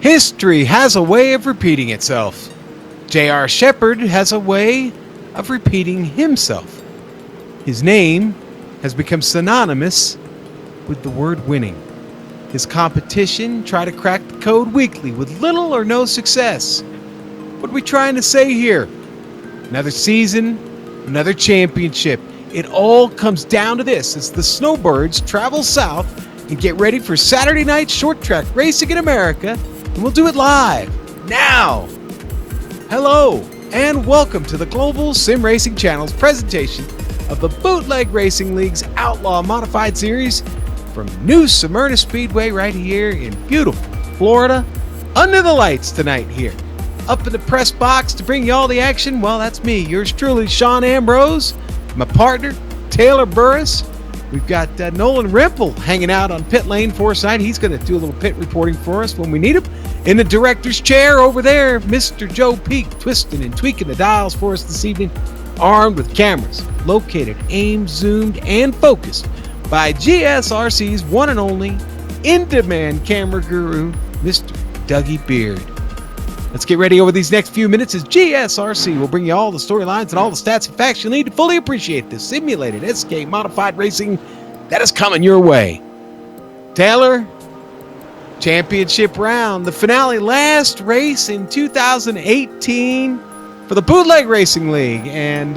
History has a way of repeating itself. J.R. Shepherd has a way of repeating himself. His name has become synonymous with the word winning. His competition try to crack the code weekly with little or no success. What are we trying to say here? Another season, another championship. It all comes down to this as the Snowbirds travel south and get ready for Saturday night short track racing in America, and we'll do it live, now. Hello, and welcome to the Global SimRacing Channel's presentation of the Bootleg Racing League's Outlaw Modified Series from New Smyrna Speedway right here in beautiful Florida, under the lights tonight here. Up in the press box to bring you all the action, well, that's me, yours truly, Sean Ambrose, my partner, Taylor Burris. We've got Nolan Rimple hanging out on pit lane foresight. He's going to do a little pit reporting for us when we need him. In the director's chair over there, Mr. Joe Peak, twisting and tweaking the dials for us this evening, armed with cameras, located, aimed, zoomed, and focused by GSRC's one and only in-demand camera guru, Mr. Dougie Beard. Let's get ready over these next few minutes as GSRC will bring you all the storylines and all the stats and facts you'll need to fully appreciate this simulated SK modified racing that is coming your way. Taylor, championship round, the finale, last race in 2018 for the Bootleg Racing League. And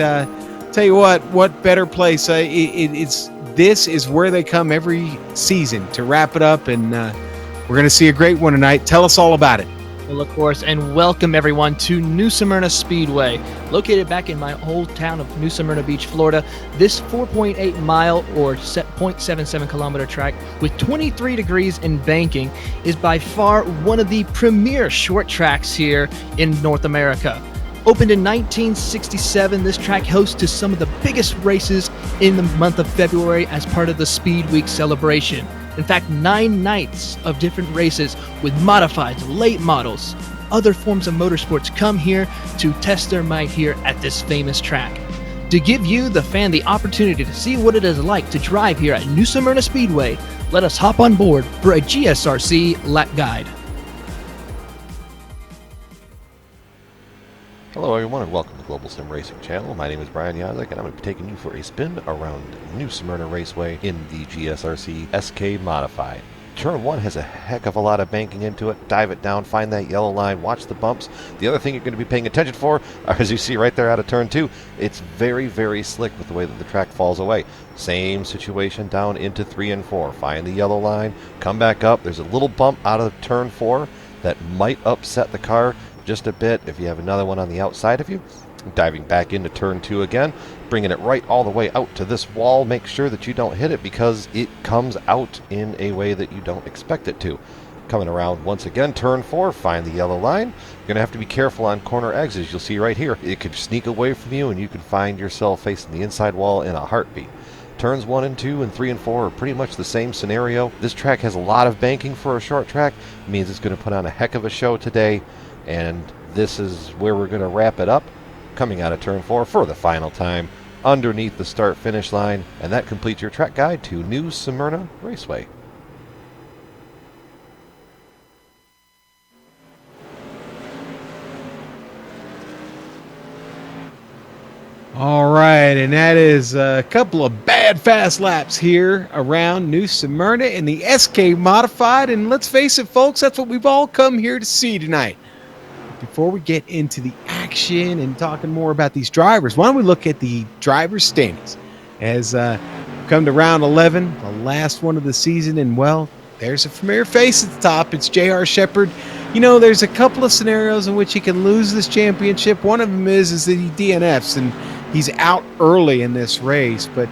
tell you what better place? This is where they come every season to wrap it up, and we're going to see a great one tonight. Tell us all about it. Well, of course, and welcome everyone to New Smyrna Speedway. Located back in my old town of New Smyrna Beach, Florida, this 4.8 mile or 0.77 kilometer track with 23 degrees in banking is by far one of the premier short tracks here in North America. Opened in 1967, this track hosts to some of the biggest races in the month of February as part of the Speed Week celebration. In fact, 9 nights of different races with modifieds, late models, other forms of motorsports come here to test their might here at this famous track. To give you, the fan, the opportunity to see what it is like to drive here at New Smyrna Speedway, let us hop on board for a GSRC lap guide. Hello everyone and welcome to the Global SimRacing Channel. My name is Brian Yazek and I'm going to be taking you for a spin around New Smyrna Raceway in the GSRC SK Modified. Turn 1 has a heck of a lot of banking into it. Dive it down, find that yellow line, watch the bumps. The other thing you're going to be paying attention for, as you see right there out of Turn 2, it's very, very slick with the way that the track falls away. Same situation down into 3 and 4. Find the yellow line, come back up. There's a little bump out of Turn 4 that might upset the car just a bit. If you have another one on the outside of you, diving back into Turn 2 again, bringing it right all the way out to this wall. Make sure that you don't hit it because it comes out in a way that you don't expect it to. Coming around once again, Turn 4, find the yellow line. You're going to have to be careful on corner exits. You'll see right here, it could sneak away from you and you could find yourself facing the inside wall in a heartbeat. Turns 1 and 2 and 3 and 4 are pretty much the same scenario. This track has a lot of banking for a short track. It means it's going to put on a heck of a show today. And this is where we're going to wrap it up, coming out of Turn 4 for the final time underneath the start-finish line. And that completes your track guide to New Smyrna Raceway. All right, and that is a couple of bad fast laps here around New Smyrna in the SK Modified. And let's face it, folks, that's what we've all come here to see tonight. Before we get into the action and talking more about these drivers, why don't we look at the drivers' standings as we come to round 11, the last one of the season. And, well, there's a familiar face at the top. It's J.R. Shepherd. You know, there's a couple of scenarios in which he can lose this championship. One of them is that he DNFs, and he's out early in this race. But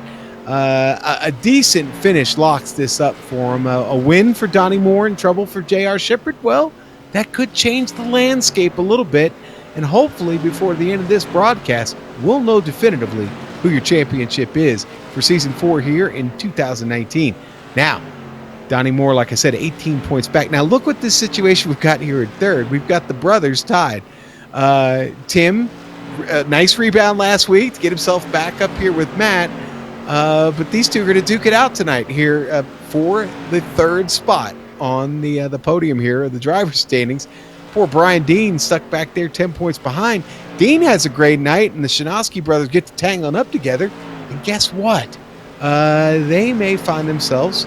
a decent finish locks this up for him. A win for Donnie Moore and trouble for J.R. Shepherd. Well, that could change the landscape a little bit, and hopefully before the end of this broadcast, we'll know definitively who your championship is for Season 4 here in 2019. Now, Donnie Moore, like I said, 18 points back. Now, look what this situation we've got here at third. We've got the brothers tied. Tim, nice rebound last week to get himself back up here with Matt, but these two are going to duke it out tonight here for the third spot on the podium here, the driver's standings. Poor Brian Dean stuck back there 10 points behind. Dean has a great night, and the Shinosky brothers get to tangling up together. And guess what? They may find themselves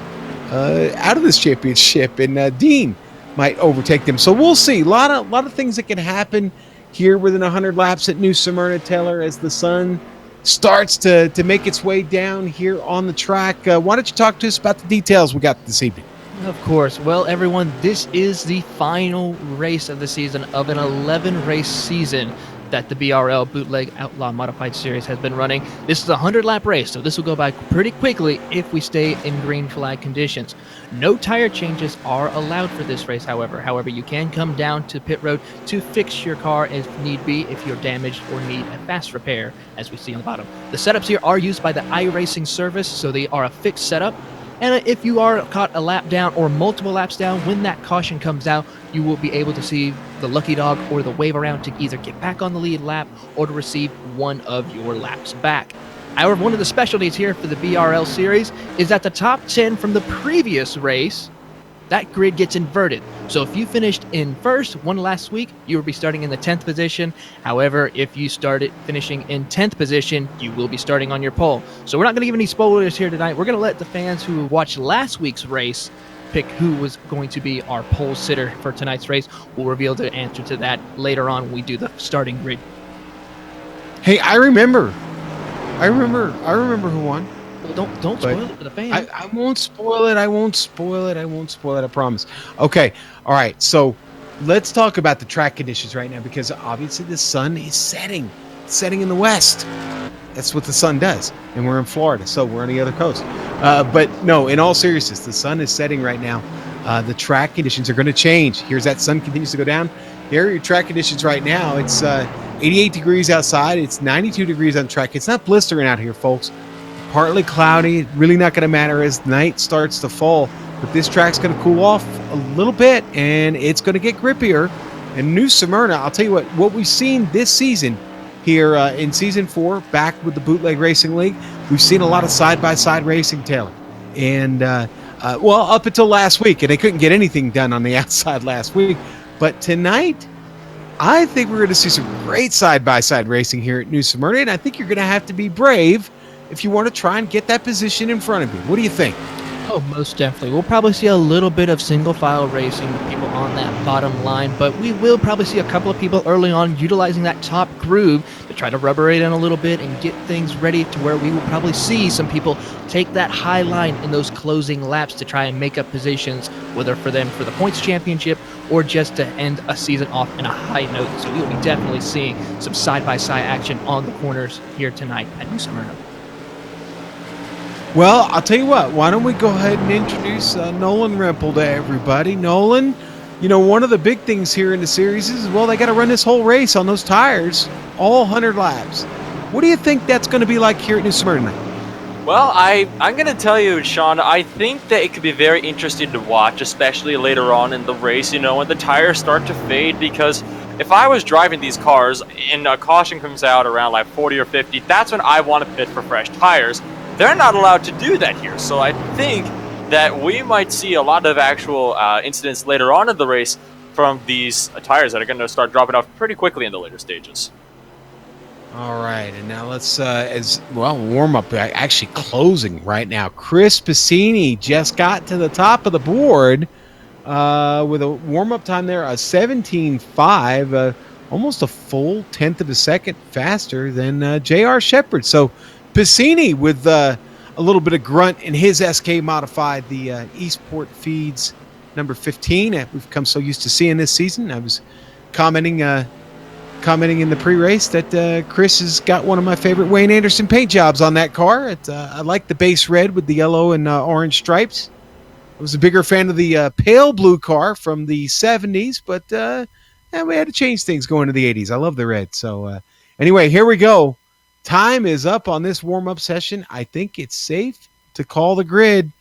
out of this championship, and Dean might overtake them. So we'll see. A lot of things that can happen here within 100 laps at New Smyrna, Taylor, as the sun starts to make its way down here on the track. Why don't you talk to us about the details we got this evening? Of course. Well, everyone, this is the final race of the season of an 11-race season that the BRL Bootleg Outlaw Modified Series has been running. This is a 100-lap race, so this will go by pretty quickly if we stay in green flag conditions. No tire changes are allowed for this race, however. However, you can come down to pit road to fix your car if need be, if you're damaged or need a fast repair, as we see on the bottom. The setups here are used by the iRacing service, so they are a fixed setup. And if you are caught a lap down or multiple laps down, when that caution comes out, you will be able to see the lucky dog or the wave around to either get back on the lead lap or to receive one of your laps back. However, one of the specialties here for the BRL series is that the top 10 from the previous race, that grid gets inverted. So if you finished in first, won last week, you will be starting in the 10th position. However, if you started finishing in 10th position, you will be starting on your pole. So we're not going to give any spoilers here tonight. We're going to let the fans who watched last week's race pick who was going to be our pole sitter for tonight's race. We'll reveal the answer to that later on when we do the starting grid. Hey, I remember who won. Don't spoil it for the fans. I won't spoil it. I won't spoil it. I promise. Okay. All right. So let's talk about the track conditions right now, because obviously the sun is setting in the west. That's what the sun does. And we're in Florida, so we're on the other coast. But no, in all seriousness, the sun is setting right now. The track conditions are going to change. Here's that sun continues to go down. Here are your track conditions right now. It's 88 degrees outside. It's 92 degrees on track. It's not blistering out here, folks. Partly cloudy, really not going to matter as night starts to fall. But this track's going to cool off a little bit, and it's going to get grippier. And New Smyrna, I'll tell you what we've seen this season here in Season 4, back with the Bootleg Racing League, we've seen a lot of side-by-side racing, Taylor. And, well, up until last week, and they couldn't get anything done on the outside last week. But tonight, I think we're going to see some great side-by-side racing here at New Smyrna, and I think you're going to have to be brave if you want to try and get that position in front of you. What do you think? Oh, most definitely. We'll probably see a little bit of single file racing with people on that bottom line, but we will probably see a couple of people early on utilizing that top groove to try to rubber it in a little bit and get things ready to where we will probably see some people take that high line in those closing laps to try and make up positions, whether for them for the points championship or just to end a season off in a high note. So we will be definitely seeing some side-by-side action on the corners here tonight at New Smyrna. Well, I'll tell you what, why don't we go ahead and introduce Nolan Rempel to everybody. Nolan, you know, one of the big things here in the series is, well, they got to run this whole race on those tires, all 100 laps. What do you think that's going to be like here at New Smyrna? Well, I'm going to tell you, Sean, I think that it could be very interesting to watch, especially later on in the race, you know, when the tires start to fade, because if I was driving these cars and a caution comes out around like 40 or 50, that's when I want to pit for fresh tires. They're not allowed to do that here, so I think that we might see a lot of actual incidents later on in the race from these tires that are going to start dropping off pretty quickly in the later stages. All right, and now let's, warm up, actually closing right now. Chris Piscini just got to the top of the board with a warm-up time there, a 17.5, almost a full tenth of a second faster than J.R. Shepard. So Piscini with a little bit of grunt in his SK Modified, the Eastport Feeds number 15 that we've come so used to seeing this season. I was commenting in the pre-race that Chris has got one of my favorite Wayne Anderson paint jobs on that car. I like the base red with the yellow and orange stripes. I was a bigger fan of the pale blue car from the 70s, but we had to change things going to the 80s. I love the red. So anyway, here we go. Time is up on this warm-up session. I think it's safe to call the grid.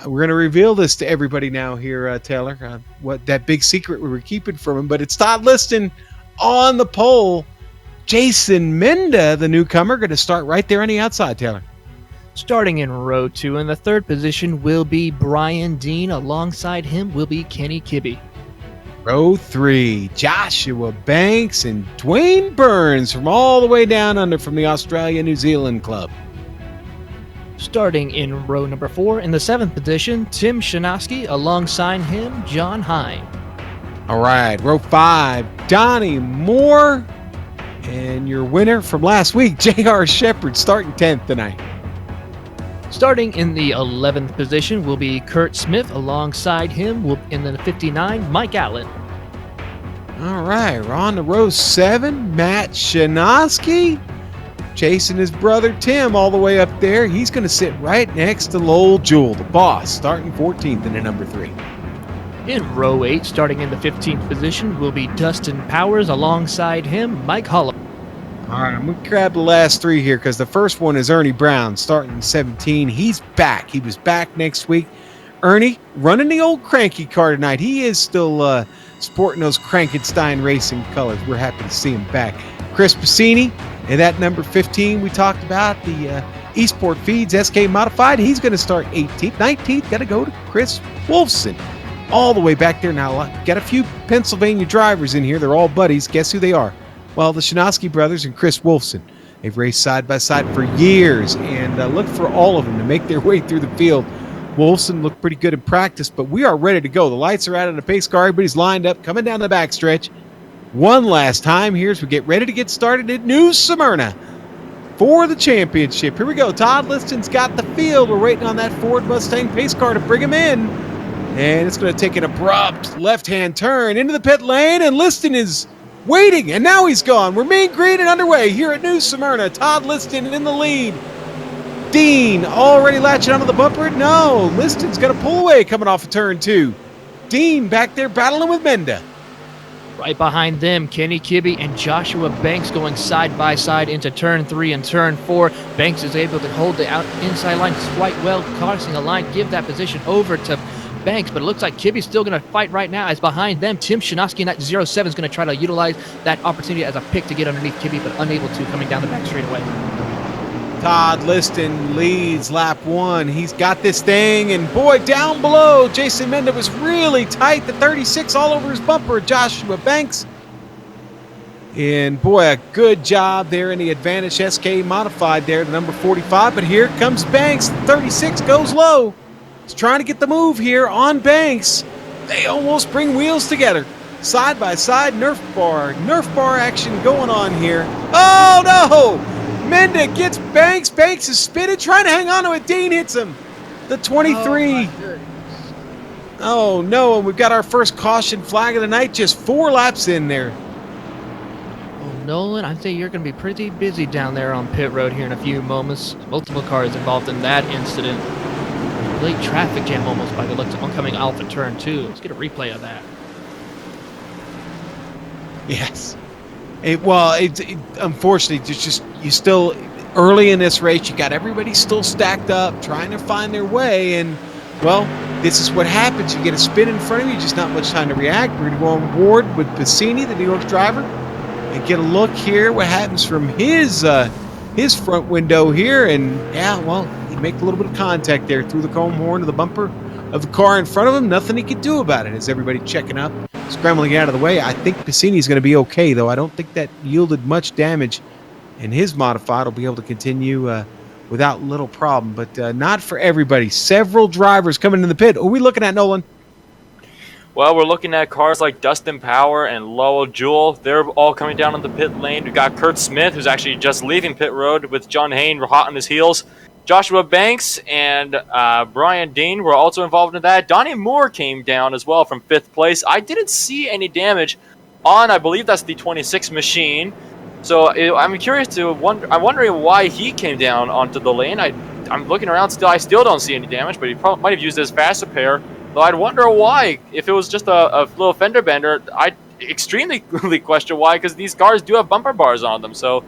We're going to reveal this to everybody now here, Taylor, what that big secret we were keeping from him. But it's Todd Liston on the pole. Jason Menda, the newcomer, going to start right there on the outside, Taylor. Starting in row 2, in the third position will be Brian Dean. Alongside him will be Kenny Kibbe. Row 3, Joshua Banks and Dwayne Burns from all the way down under from the Australia-New Zealand club. Starting in row number 4, in the 7th position, Tim Shanowski. Alongside him, John Hine. All right, row 5, Donnie Moore. And your winner from last week, J.R. Shepard, starting 10th tonight. Starting in the 11th position will be Kurt Smith. Alongside him will, in the 59, Mike Allen. All right, we're on to row 7, Matt Shanowski. Chasing his brother Tim all the way up there. He's going to sit right next to Lowell Jewell, the boss, starting 14th in the number 3. In row 8, starting in the 15th position, will be Dustin Powers. Alongside him, Mike Hollow. All right, I'm going to grab the last 3 here because the first one is Ernie Brown, starting 17. He's back. He was back next week. Ernie running the old cranky car tonight. He is still sporting those Frankenstein racing colors. We're happy to see him back. Chris Passini, and that number 15 we talked about, the Eastport Feeds SK Modified. He's going to start 18th. 19th, got to go to Chris Wolfson. All the way back there now. Got a few Pennsylvania drivers in here. They're all buddies. Guess who they are? Well, the Shanowski brothers and Chris Wolfson. They've raced side by side for years, and look for all of them to make their way through the field. Wolfson looked pretty good in practice, but we are ready to go. The lights are out on the pace car. Everybody's lined up, coming down the backstretch. One last time here as we get ready to get started at New Smyrna for the championship. Here we go. Todd Liston's got the field. We're waiting on that Ford Mustang pace car to bring him in. And it's going to take an abrupt left-hand turn into the pit lane, and Liston is waiting, and now he's gone. We're mean green and underway here at New Smyrna. Todd Liston in the lead. Dean already latching onto the bumper. No, Liston's going to pull away coming off of turn 2. Dean back there battling with Menda. Right behind them, Kenny Kibbe and Joshua Banks going side by side into turn 3 and turn 4. Banks is able to hold the inside line quite well, crossing a line, give that position over to Banks, but it looks like Kibbe's still going to fight right now as behind them. Tim Shanowski in that 07 is going to try to utilize that opportunity as a pick to get underneath Kibbe, but unable to, coming down the back straightaway. Todd Liston leads lap 1. He's got this thing, and boy, down below, Jason Menda was really tight. The 36 all over his bumper, Joshua Banks. And boy, a good job there in the Advantage SK Modified there, the number 45. But here comes Banks. The 36 goes low. He's trying to get the move here on Banks. They almost bring wheels together. Side by side, Nerf bar action going on here. Oh no! Menda gets Banks. Banks is spinning, trying to hang on to it. Dean hits him. The 23. Oh no, and we've got our first caution flag of the night, just 4 laps in there. Oh, Nolan, I think you're going to be pretty busy down there on pit road here in a few moments. Multiple cars involved in that incident. Late traffic jam almost by the looks of oncoming Alpha turn 2. Let's get a replay of that. Yes. Unfortunately, it's just you still early in this race. You got everybody still stacked up, trying to find their way, and well, this is what happens. You get a spin in front of you, just not much time to react. We're going to go on board with Bassini, the New York driver, and get a look here. What happens from his front window here, and yeah, well, he make a little bit of contact there through the comb horn of the bumper of the car in front of him. Nothing he could do about it. As everybody checking up, scrambling out of the way. I think Bassini's going to be okay, though. I don't think that yielded much damage, and his modified will be able to continue without little problem. But not for everybody. Several drivers coming in the pit. Who are we looking at, Nolan? Well, we're looking at cars like Dustin Power and Lowell Jewell. They're all coming down on the pit lane. We've got Kurt Smith, who's actually just leaving pit road with John Hayne hot on his heels. Joshua Banks and Brian Dean were also involved in that. Donnie Moore came down as well from 5th place. I didn't see any damage on, I believe that's the 26 machine. So I'm curious to I'm wondering why he came down onto the lane. I'm looking around still. I still don't see any damage, but he probably might have used his fast repair. Though I'd wonder why. If it was just a little fender bender, I'd extremely question why, because these cars do have bumper bars on them. So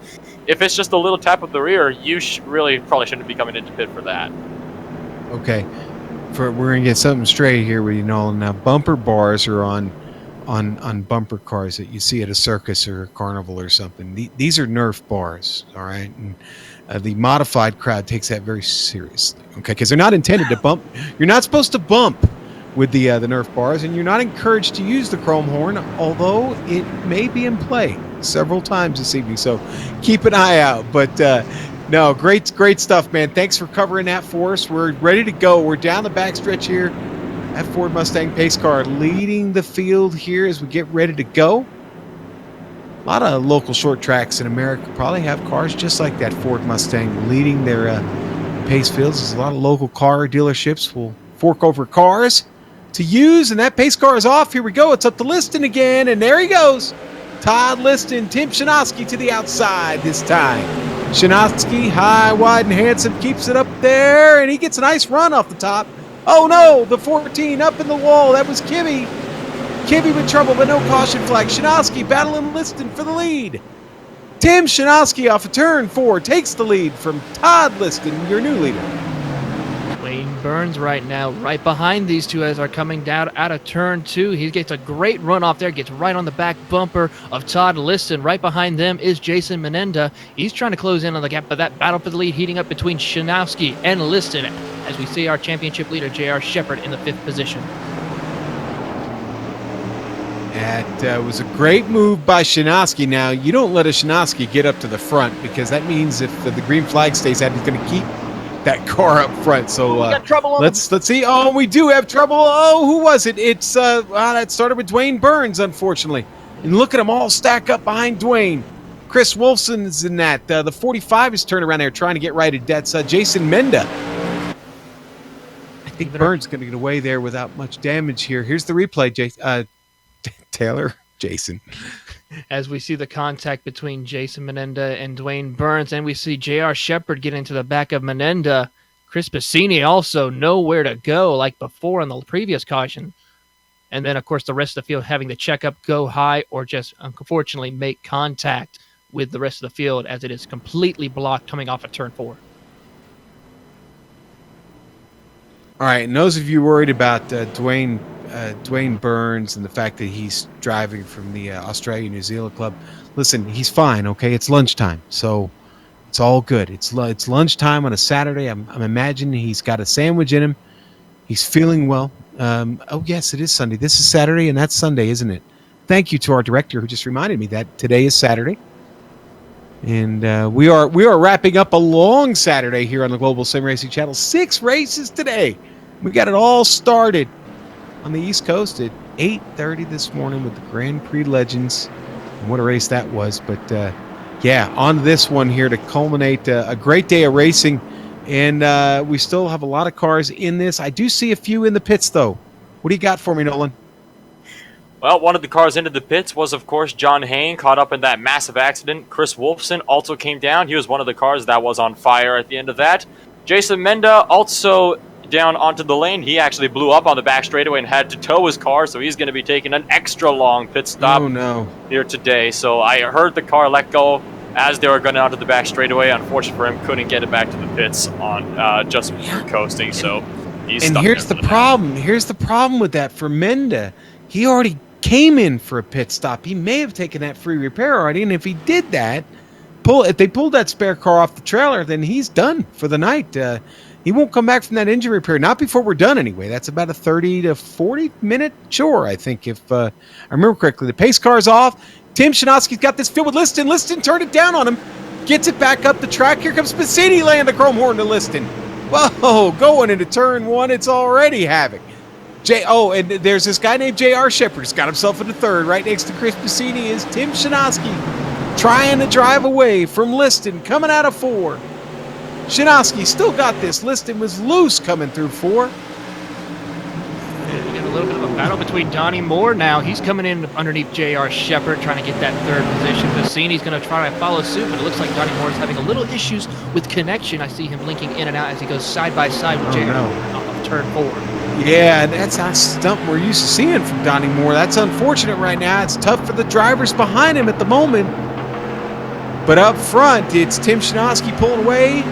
if it's just a little tap of the rear, you really probably shouldn't be coming into pit for that. Okay, we're gonna get something straight here with you, Nolan. Now bumper bars are on on bumper cars that you see at a circus or a carnival or something. These are Nerf bars, all right? And the modified crowd takes that very seriously, okay? Because they're not intended to bump. You're not supposed to bump with the Nerf bars, and you're not encouraged to use the chrome horn, although it may be in play several times this evening. So keep an eye out. But no, great stuff, man. Thanks for covering that for us. We're ready to go. We're down the backstretch here. That Ford Mustang pace car leading the field here as we get ready to go. A lot of local short tracks in America probably have cars just like that Ford Mustang leading their pace fields. There's a lot of local car dealerships will fork over cars to use, and that pace car is off. Here we go. It's up to Liston again, and there he goes. Todd Liston, Tim Szymanski to the outside this time. Szymanski, high, wide, and handsome, keeps it up there, and he gets a nice run off the top. Oh no, the 14 up in the wall. That was Kibbe. Kibbe with trouble, but no caution flag. Szymanski battling Liston for the lead. Tim Szymanski off of turn 4 takes the lead from Todd Liston, your new leader. Wayne Burns right now, right behind these two as are coming down out of turn 2. He gets a great run off there, gets right on the back bumper of Todd Liston. Right behind them is Jason Menenda. He's trying to close in on the gap, but that battle for the lead heating up between Szymanski and Liston as we see our championship leader, J.R. Shepard, in the 5th position. That was a great move by Szymanski. Now, you don't let a Szymanski get up to the front because that means if the green flag stays out, he's going to keep that car up front. So we got trouble on let's see. Oh, we do have trouble. Oh, who was it? It's that started with Dwayne Burns, unfortunately. And look at them all stack up behind Dwayne. Chris Wolfson's in that. The 45 is turning around there trying to get righted. That's Jason Menda. I think Burns going to get away there without much damage here. Here's the replay, Jason. As we see the contact between Jason Menenda and Dwayne Burns, and we see J.R. Shepard get into the back of Menenda. Chris Bassini also nowhere to go like before in the previous caution. And then, of course, the rest of the field having to check up, go high, or just, unfortunately, make contact with the rest of the field as it is completely blocked coming off of turn 4. All right, and those of you worried about Dwayne Burns and the fact that he's driving from the Australia-New Zealand club, listen, he's fine, okay? It's lunchtime, so it's all good. It's lunchtime on a Saturday. I'm imagining he's got a sandwich in him. He's feeling well. Oh, yes, it is Sunday. This is Saturday, and that's Sunday, isn't it? Thank you to our director who just reminded me that today is Saturday. And we are wrapping up a long Saturday here on the Global SimRacing Channel. 6 races today. We got it all started on the East Coast at 8:30 this morning with the Grand Prix Legends. And what a race that was. But, yeah, on this one here to culminate a great day of racing. And we still have a lot of cars in this. I do see a few in the pits, though. What do you got for me, Nolan? Well, one of the cars into the pits was, of course, John Hain, caught up in that massive accident. Chris Wolfson also came down. He was one of the cars that was on fire at the end of that. Jason Menda also down onto the lane. He actually blew up on the back straightaway and had to tow his car, so he's going to be taking an extra long pit stop here today. So I heard the car let go as they were going onto the back straightaway. Unfortunately for him, couldn't get it back to the pits on just coasting, so he's stuck. And here's the problem. Here's the problem with that for Menda. He already came in for a pit stop. He may have taken that free repair already, and if he did that, if they pulled that spare car off the trailer, then he's done for the night. He won't come back from that engine repair, not before we're done anyway. That's about a 30 to 40 minute chore, I think, if I remember correctly. The pace car's off. Tim Szymanski's got this field with Liston. Liston turned it down on him. Gets it back up the track. Here comes Bassini laying the chrome horn to Liston. Whoa, going into turn 1. It's already havoc. And there's this guy named J.R. Shepard. He's got himself in the third. Right next to Chris Bassini is Tim Szymanski trying to drive away from Liston, coming out of 4. Szymanski still got this. Liston was loose coming through 4. We get a little bit of a battle between Donnie Moore now. He's coming in underneath J.R. Shepard, trying to get that third position. Bassini's going to try to follow suit, but it looks like Donnie Moore is having a little issues with connection. I see him linking in and out as he goes side by side with J.R. off of turn 4. Yeah, that's not something we're used to seeing from Donnie Moore. That's unfortunate right now. It's tough for the drivers behind him at the moment. But up front, it's Tim Szymanski pulling away.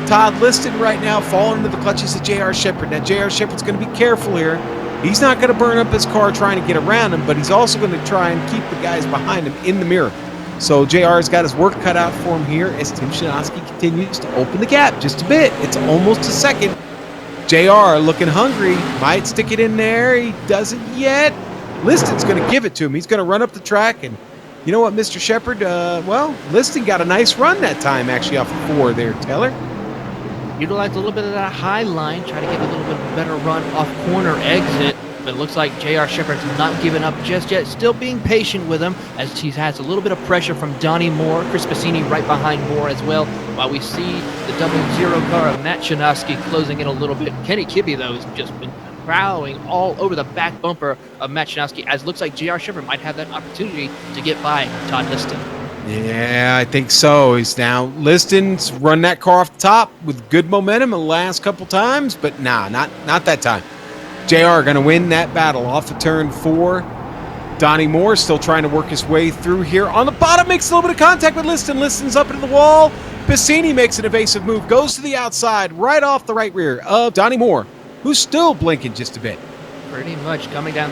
Todd Liston right now falling into the clutches of J.R. Shepard. Now, J.R. Shepard's going to be careful here. He's not going to burn up his car trying to get around him, but he's also going to try and keep the guys behind him in the mirror. So JR's got his work cut out for him here as Tim Shanoski continues to open the gap just a bit. It's almost a second. JR looking hungry, might stick it in there. He doesn't yet. Liston's going to give it to him. He's going to run up the track, and you know what, Mr. Shepard? Well, Liston got a nice run that time, actually, off the 4 there, Taylor. Utilized a little bit of that high line, try to get a little bit better run off corner exit, but it looks like J.R. Shepard's not giving up just yet, still being patient with him as he has a little bit of pressure from Donnie Moore, Chris Bassini right behind Moore as well, while we see the 00 car of Matt Shanoski closing in a little bit. Kenny Kibbe, though, has just been prowling all over the back bumper of Matt Shanoski, as looks like J.R. Shepard might have that opportunity to get by Todd Liston. Yeah, I think so. He's now Liston's run that car off the top with good momentum the last couple times, but nah, not that time. JR going to win that battle off of turn 4. Donnie Moore still trying to work his way through here. On the bottom, makes a little bit of contact with Liston. Liston's up into the wall. Bassini makes an evasive move, goes to the outside, right off the right rear of Donnie Moore, who's still blinking just a bit. Pretty much coming down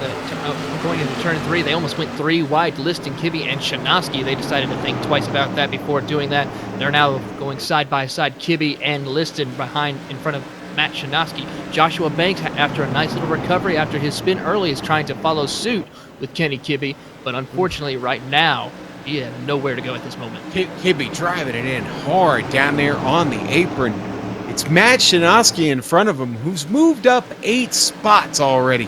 going into turn 3, they almost went 3 wide. Liston, Kibbe, and Shanoski. They decided to think twice about that before doing that. They're now going side by side, Kibbe and Liston in front of Matt Shanoski. Joshua Banks, after a nice little recovery after his spin early, is trying to follow suit with Kenny Kibbe, but unfortunately right now he has nowhere to go at this moment. Kibbe driving it in hard down there on the apron. It's Matt Shanoski in front of him, who's moved up 8 spots already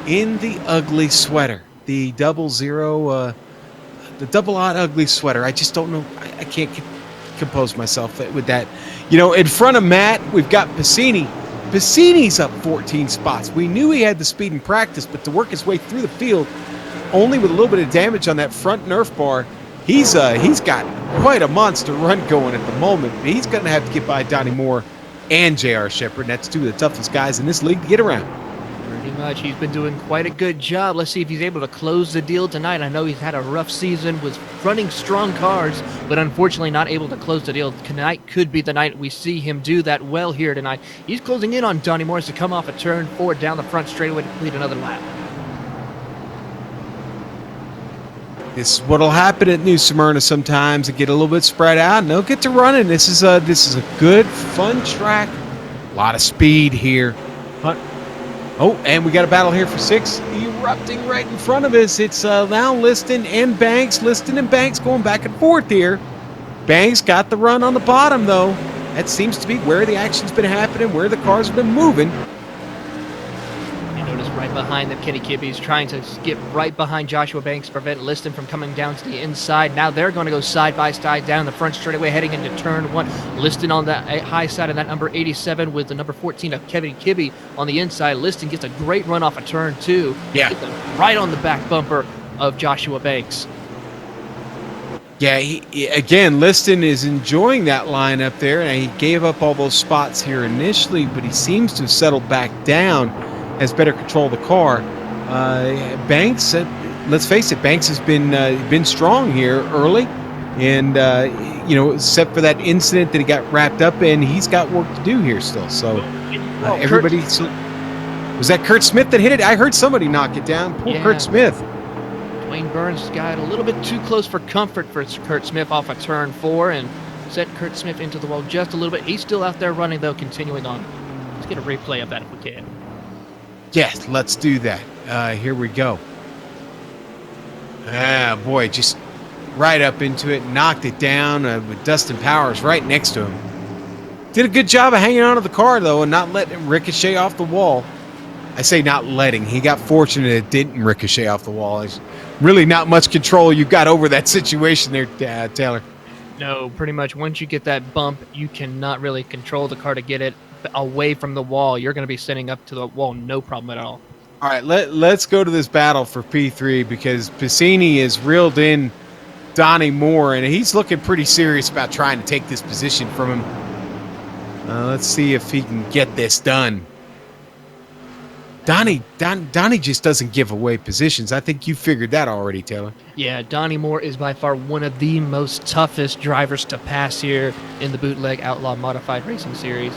in the ugly sweater. The the double odd ugly sweater. I just don't know. I can't compose myself with that. You know, in front of Matt, we've got Bassini. Bassini's up 14 spots. We knew he had the speed in practice, but to work his way through the field, only with a little bit of damage on that front Nerf bar, he's got quite a monster run going at the moment. He's going to have to get by Donnie Moore and J.R. Shepard. That's 2 of the toughest guys in this league to get around. Pretty much. He's been doing quite a good job. Let's see if he's able to close the deal tonight. I know he's had a rough season, was running strong cars, but unfortunately not able to close the deal. Tonight could be the night we see him do that well here tonight. He's closing in on Donnie Morris to come off a turn 4 down the front straightaway to complete another lap. This is what'll happen at New Smyrna sometimes. They get a little bit spread out and they'll get to running. This is a good, fun track. A lot of speed here. Oh, and we got a battle here for 6, erupting right in front of us. It's now Liston and Banks. Liston and Banks going back and forth here. Banks got the run on the bottom, though. That seems to be where the action's been happening, where the cars have been moving. You notice right behind them, Kenny Kibbe is trying to skip right behind Joshua Banks to prevent Liston from coming down to the inside. Now they're going to go side by side down the front straightaway heading into turn 1. Liston on the high side of that number 87 with the number 14 of Kevin Kibbe on the inside. Liston gets a great run off of turn 2. Yeah. Right on the back bumper of Joshua Banks. Yeah, again, Liston is enjoying that line up there, and he gave up all those spots here initially, but he seems to have settled back down, has better control of the car. Banks, let's face it, Banks has been strong here early, and except for that incident that he got wrapped up in, he's got work to do here still. So everybody, was that Kurt Smith that hit it? I heard somebody knock it down. Poor Kurt Smith. Dwayne Burns got a little bit too close for comfort for Kurt Smith off of turn 4 and sent Kurt Smith into the wall just a little bit. He's still out there running, though, continuing on. Let's get a replay of that if we can. Yes, let's do that. Here we go. Ah, boy, just right up into it, knocked it down with Dustin Powers right next to him. Did a good job of hanging onto the car, though, and not letting it ricochet off the wall. I say not letting. He got fortunate it didn't ricochet off the wall. There's really not much control you've got over that situation there, Taylor. No, pretty much. Once you get that bump, you cannot really control the car to get it away from the wall. You're going to be sitting up to the wall, no problem at all. All right, let's go to this battle for P3 because Bassini has reeled in Donnie Moore, and he's looking pretty serious about trying to take this position from him. Let's see if he can get this done. Donnie just doesn't give away positions. I think you figured that already, Taylor. Yeah, Donnie Moore is by far one of the most toughest drivers to pass here in the Bootleg Outlaw Modified Racing Series.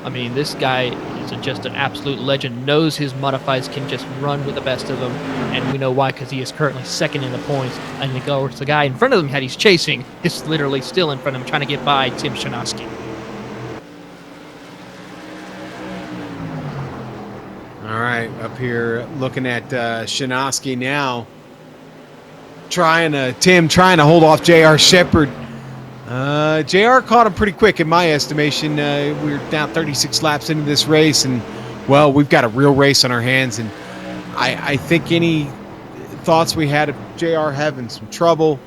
I mean, this guy is just an absolute legend, knows his modifieds can just run with the best of them, and we know why, because he is currently second in the points. And the guy in front of him that he's chasing is literally still in front of him, trying to get by Tim Shanoski. All right, up here looking at Shanoski now. Tim trying to hold off J.R. Shepherd. JR caught him pretty quick in my estimation. We're now 36 laps into this race, and, well, we've got a real race on our hands. And I think any thoughts we had of JR having some trouble,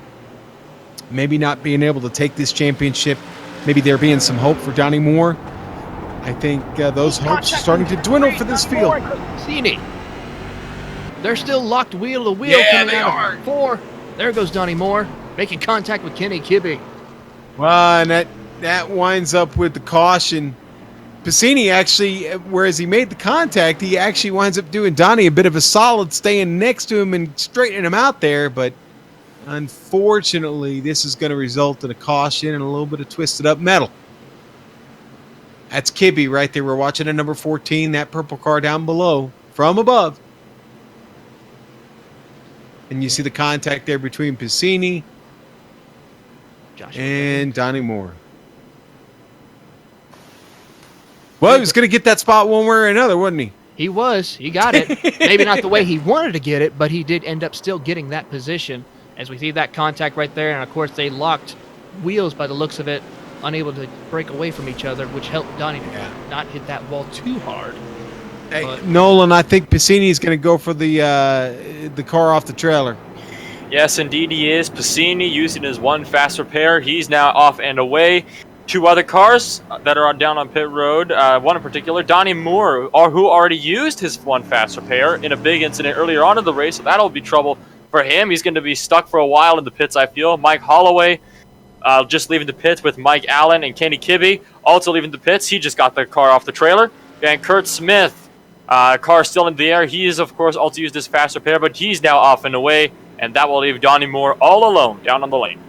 maybe not being able to take this championship, maybe there being some hope for Donnie Moore, I think those hopes are starting to dwindle for this field. They're still locked wheel to wheel. Yeah, coming they out are. Of 4. There goes Donnie Moore, making contact with Kenny Kibbe. Well, and that winds up with the caution. Piscini actually, whereas he made the contact, he actually winds up doing Donnie a bit of a solid, staying next to him and straightening him out there. But unfortunately, this is going to result in a caution and a little bit of twisted up metal. That's Kibbe right there. We're watching a number 14, that purple car down below, from above. And you see the contact there between Piscini and Donnie Moore. Well, he was going to get that spot one way or another, wasn't he? He was. He got it. Maybe not the way he wanted to get it, but he did end up still getting that position. As we see that contact right there, and of course they locked wheels by the looks of it, unable to break away from each other, which helped Donnie not hit that wall too hard. Hey, Nolan, I think Piscini is going to go for the car off the trailer. Yes, indeed he is. Piscini using his one fast repair. He's now off and away. 2 other cars that are down on pit road. One in particular, Donnie Moore, who already used his one fast repair in a big incident earlier on in the race. So that'll be trouble for him. He's going to be stuck for a while in the pits, I feel. Mike Holloway just leaving the pits with Mike Allen and Kenny Kibbe also leaving the pits. He just got the car off the trailer. And Kurt Smith, car still in the air. He is, of course, also used his fast repair, but he's now off and away. And that will leave Donnie Moore all alone down on the lane.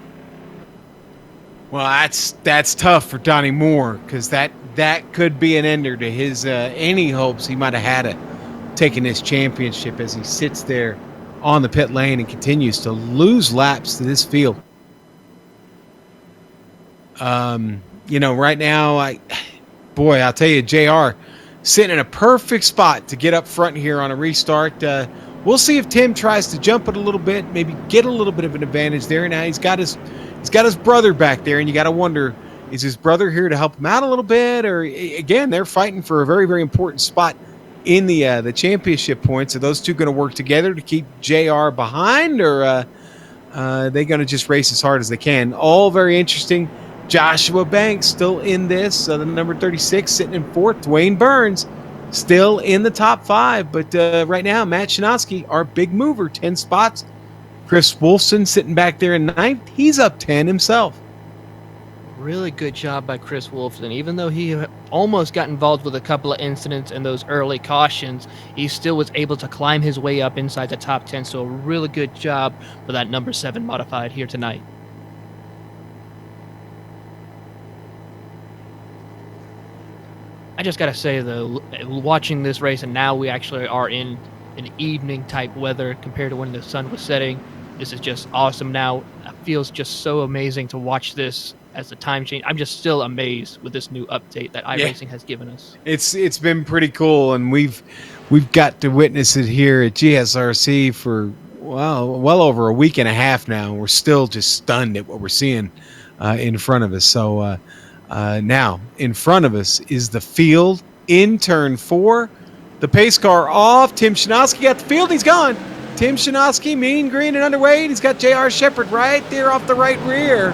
Well, that's tough for Donnie Moore, because that could be an ender to his any hopes he might have had of taking this championship, as he sits there on the pit lane and continues to lose laps to this field. Right now, I'll tell you, JR sitting in a perfect spot to get up front here on a restart. We'll see if Tim tries to jump it a little bit, maybe get a little bit of an advantage there. Now he's got his brother back there, and you got to wonder, is his brother here to help him out a little bit, or again, they're fighting for a very, very important spot in the championship points. Are those two going to work together to keep JR behind, or are they going to just race as hard as they can? All very interesting. Joshua Banks still in this, the number 36 sitting in 4th. Dwayne Burns still in the top 5, but right now, Matt Shanoski, our big mover, 10 spots. Chris Wolfson sitting back there in 9th. He's up 10 himself. Really good job by Chris Wolfson. Even though he almost got involved with a couple of incidents and those early cautions, he still was able to climb his way up inside the top 10. So a really good job for that number 7 modified here tonight. I just got to say, though, watching this race, and now we actually are in an evening type weather compared to when the sun was setting. This is just awesome now. It feels just so amazing to watch this as the time change. I'm just still amazed with this new update that iRacing has given us. It's been pretty cool, and we've got to witness it here at GSRC for well over a week and a half now. We're still just stunned at what we're seeing in front of us. So now in front of us is the field in turn 4. The pace car off. Tim Shanoski got the field. He's gone. Tim Shanoski, mean green and underweight. He's got J.R. Shepherd right there off the right rear.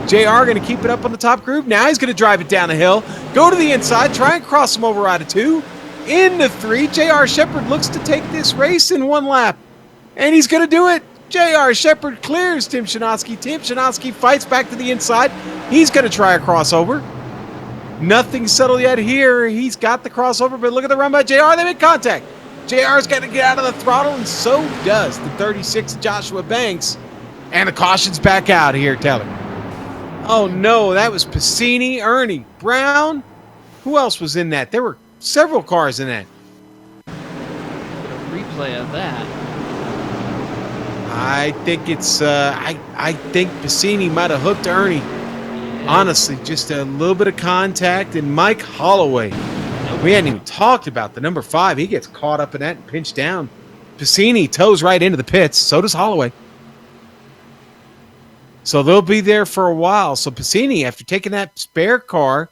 JR going to keep it up on the top groove. Now he's going to drive it down the hill. Go to the inside. Try and cross him over out of 2. Into 3. J.R. Shepherd looks to take this race in 1 lap. And he's going to do it. J.R. Shepherd clears Tim Shanoski. Tim Shanoski fights back to the inside. He's going to try a crossover. Nothing settled yet here. He's got the crossover, but look at the run by JR. They make contact. JR's got to get out of the throttle, and so does the 36 Joshua Banks. And the caution's back out here, Taylor. Oh, no, that was Piscini, Ernie Brown. Who else was in that? There were several cars in that. A replay of that. I think it's I think Piscini might have hooked Ernie. Yeah. Honestly, just a little bit of contact, and Mike Holloway. We hadn't even talked about the number 5. He gets caught up in that and pinched down. Piscini toes right into the pits. So does Holloway. So they'll be there for a while. So Piscini, after taking that spare car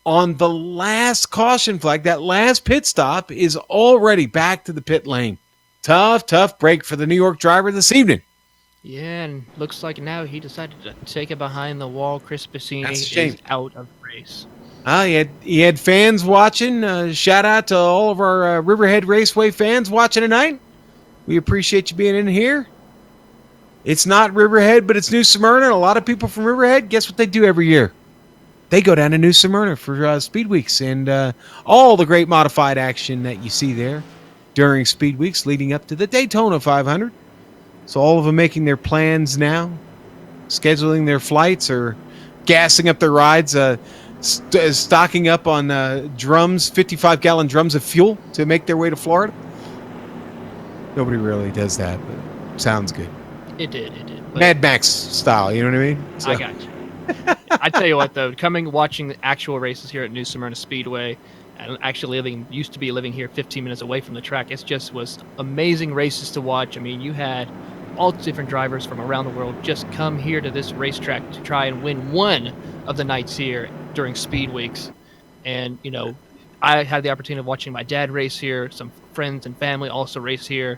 on the last caution flag, that last pit stop, is already back to the pit lane. Tough break for the New York driver this evening. Yeah, and looks like now he decided to take it behind the wall. Chris Piscini That's a shame. is out of the race. He had fans watching. Shout out to all of our Riverhead Raceway fans watching tonight. We appreciate you being in here. It's not Riverhead, but it's New Smyrna. And a lot of people from Riverhead, guess what they do every year? They go down to New Smyrna for Speed Weeks and all the great modified action that you see there during Speed Weeks leading up to the Daytona 500. So all of them making their plans now, scheduling their flights or gassing up their rides, stocking up on drums, 55-gallon drums of fuel to make their way to Florida. Nobody really does that, but sounds good. It did. But Mad Max style, you know what I mean? So. I got you. I tell you what, though, watching the actual races here at New Smyrna Speedway, and actually used to be living here 15 minutes away from the track, it just was amazing races to watch. I mean, you had all different drivers from around the world just come here to this racetrack to try and win one of the nights here during Speed Weeks. And, you know, I had the opportunity of watching my dad race here, some friends and family also race here.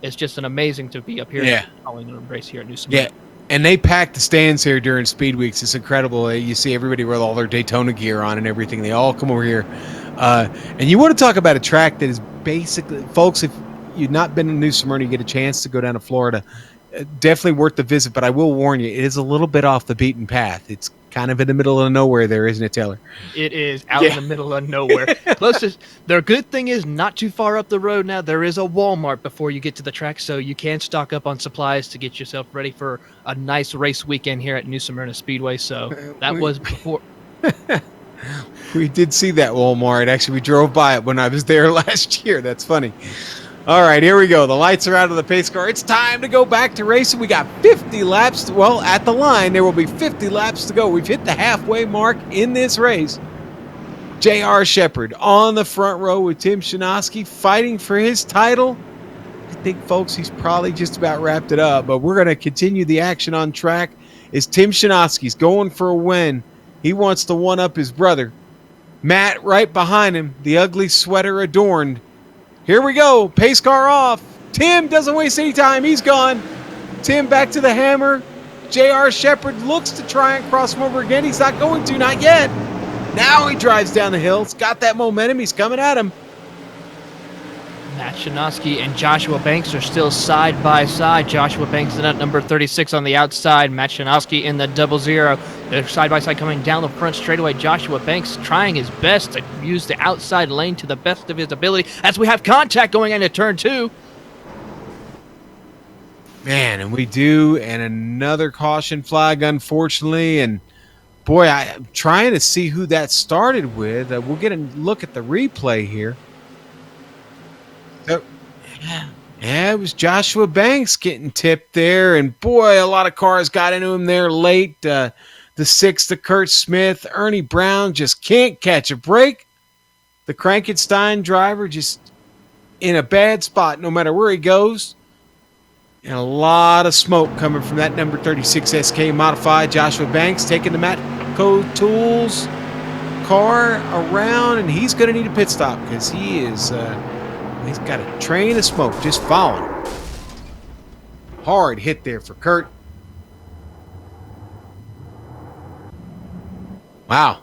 It's just amazing to be up here and following the race here at New Smyrna. Yeah, and they pack the stands here during Speed Weeks. It's incredible. You see everybody with all their Daytona gear on and everything. They all come over here. And you want to talk about a track that is basically, folks, if you've not been in New Smyrna, you get a chance to go down to Florida, definitely worth the visit. But I will warn you, it is a little bit off the beaten path. It's kind of in the middle of nowhere there, isn't it, Taylor? It is out in the middle of nowhere. Closest, the good thing is not too far up the road now. There is a Walmart before you get to the track, so you can stock up on supplies to get yourself ready for a nice race weekend here at New Smyrna Speedway. So that was before. We did see that Walmart. Actually, we drove by it when I was there last year. That's funny. All right, here we go. The lights are out of the pace car. It's time to go back to racing. We got 50 laps. Well, at the line, there will be 50 laps to go. We've hit the halfway mark in this race. J.R. Shepherd on the front row with Tim Shinoski fighting for his title. I think, folks, he's probably just about wrapped it up, but we're going to continue the action on track as Tim Shinoski's going for a win. He wants to one-up his brother. Matt right behind him, the ugly sweater adorned. Here we go. Pace car off. Tim doesn't waste any time. He's gone. Tim back to the hammer. J.R. Shepherd looks to try and cross him over again. He's not going to. Not yet. Now he drives down the hill. He's got that momentum. He's coming at him. Matt Shinoski and Joshua Banks are still side by side. Joshua Banks in at number 36 on the outside. Matt Shinoski in the 00. They're side by side coming down the front straightaway. Joshua Banks trying his best to use the outside lane to the best of his ability as we have contact going into turn 2. Man, and we do, and another caution flag, unfortunately. And boy, I'm trying to see who that started with. We'll get a look at the replay here. So, yeah, it was Joshua Banks getting tipped there, and boy, a lot of cars got into him there late. The 6 to Kurt Smith. Ernie Brown just can't catch a break. The Krankenstein driver just in a bad spot no matter where he goes. And a lot of smoke coming from that number 36 SK modified. Joshua Banks taking the Matco Tools car around, and he's going to need a pit stop because he is... he's got a train of smoke just following him. Hard hit there for Kurt. Wow.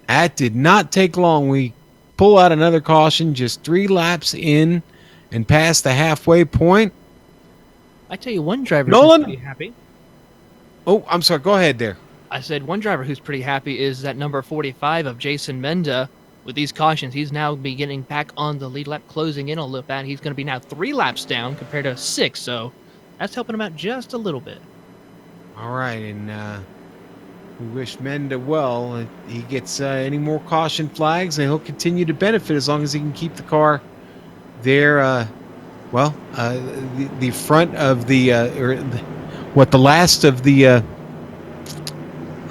That did not take long. We pull out another caution just 3 laps in and past the halfway point. I tell you, one driver Nolan? who's pretty happy. Oh, I'm sorry. Go ahead there. I said one driver who's pretty happy is that number 45 of Jason Menda. With these cautions, he's now beginning back on the lead lap, closing in a little bit. He's going to be now 3 laps down compared to 6, so that's helping him out just a little bit. All right, and We wish Menda well. If he gets any more caution flags, and he'll continue to benefit as long as he can keep the car there. The front of the the last of the.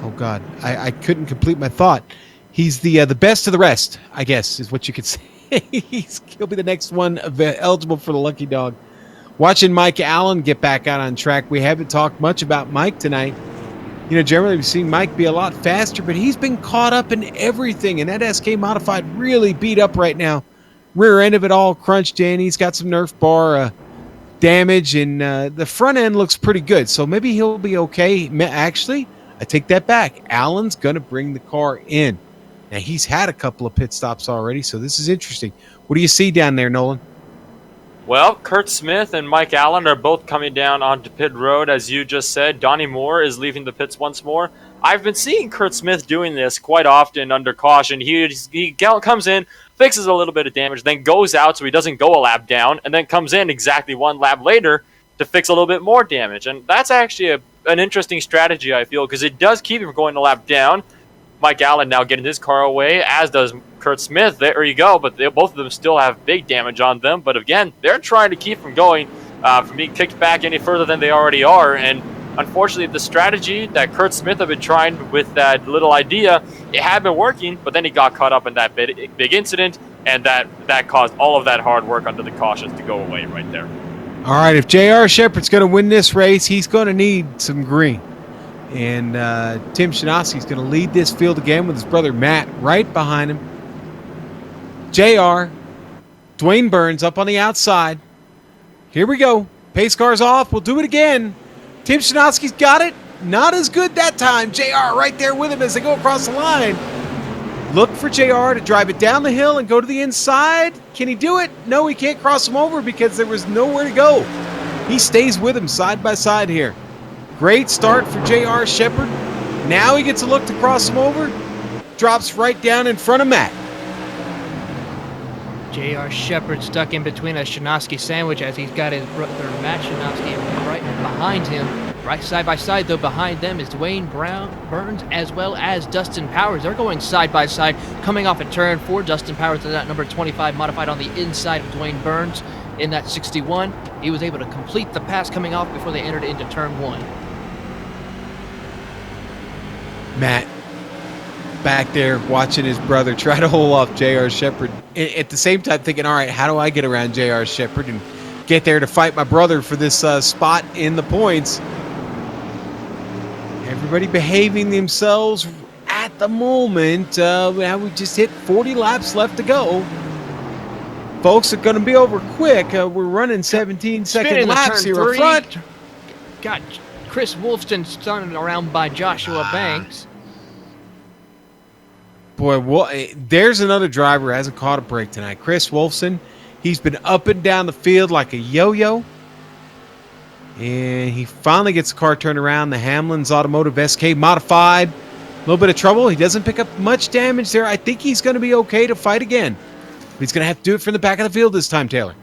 Oh God, I couldn't complete my thought. He's the best of the rest, I guess, is what you could say. He'll be the next one eligible for the lucky dog. Watching Mike Allen get back out on track. We haven't talked much about Mike tonight. Generally we've seen Mike be a lot faster, but he's been caught up in everything, and that SK Modified really beat up right now. Rear end of it all crunched in. He's got some Nerf bar damage, and the front end looks pretty good, so maybe he'll be okay. Actually, I take that back. Allen's going to bring the car in. Now, he's had a couple of pit stops already, so this is interesting. What do you see down there, Nolan? Well, Kurt Smith and Mike Allen are both coming down onto pit road, as you just said. Donnie Moore is leaving the pits once more. I've been seeing Kurt Smith doing this quite often under caution. He comes in, fixes a little bit of damage, then goes out so he doesn't go a lap down, and then comes in exactly one lap later to fix a little bit more damage. And that's actually an interesting strategy, I feel, because it does keep him going a lap down. Mike Allen now getting his car away, as does Kurt Smith. There you go, but both of them still have big damage on them. But again, they're trying to keep from going, from being kicked back any further than they already are. And unfortunately, the strategy that Kurt Smith had been trying with that little idea, it had been working, but then he got caught up in that big incident, and that caused all of that hard work under the cautions to go away right there. All right, if J.R. Shepard's going to win this race, he's going to need some green. And Tim Shanowski's going to lead this field again with his brother Matt right behind him. JR, Dwayne Burns up on the outside. Here we go. Pace car's off. We'll do it again. Tim Shanowski's got it. Not as good that time. JR right there with him as they go across the line. Look for JR to drive it down the hill and go to the inside. Can he do it? No, he can't cross him over because there was nowhere to go. He stays with him side by side here. Great start for J.R. Shepard. Now he gets a look to cross him over. Drops right down in front of Matt. J.R. Shepard stuck in between a Shanowski sandwich as he's got his brother Matt Shanowski right behind him. Right side by side, though, behind them is Dwayne Burns as well as Dustin Powers. They're going side by side, coming off a turn for Dustin Powers to that number 25 modified on the inside of Dwayne Burns in that 61. He was able to complete the pass coming off before they entered into turn 1. Matt back there watching his brother try to hold off J.R. Shepard. At the same time thinking, all right, how do I get around J.R. Shepard and get there to fight my brother for this spot in the points? Everybody behaving themselves at the moment. We just hit 40 laps left to go. Folks are going to be over quick. We're running 17-second laps here up front. Got Chris Wolfson standing around by Joshua Banks. Boy, there's another driver who hasn't caught a break tonight. Chris Wolfson. He's been up and down the field like a yo-yo. And he finally gets the car turned around. The Hamlin's Automotive SK Modified. A little bit of trouble. He doesn't pick up much damage there. I think he's going to be okay to fight again. But he's going to have to do it from the back of the field this time, Taylor.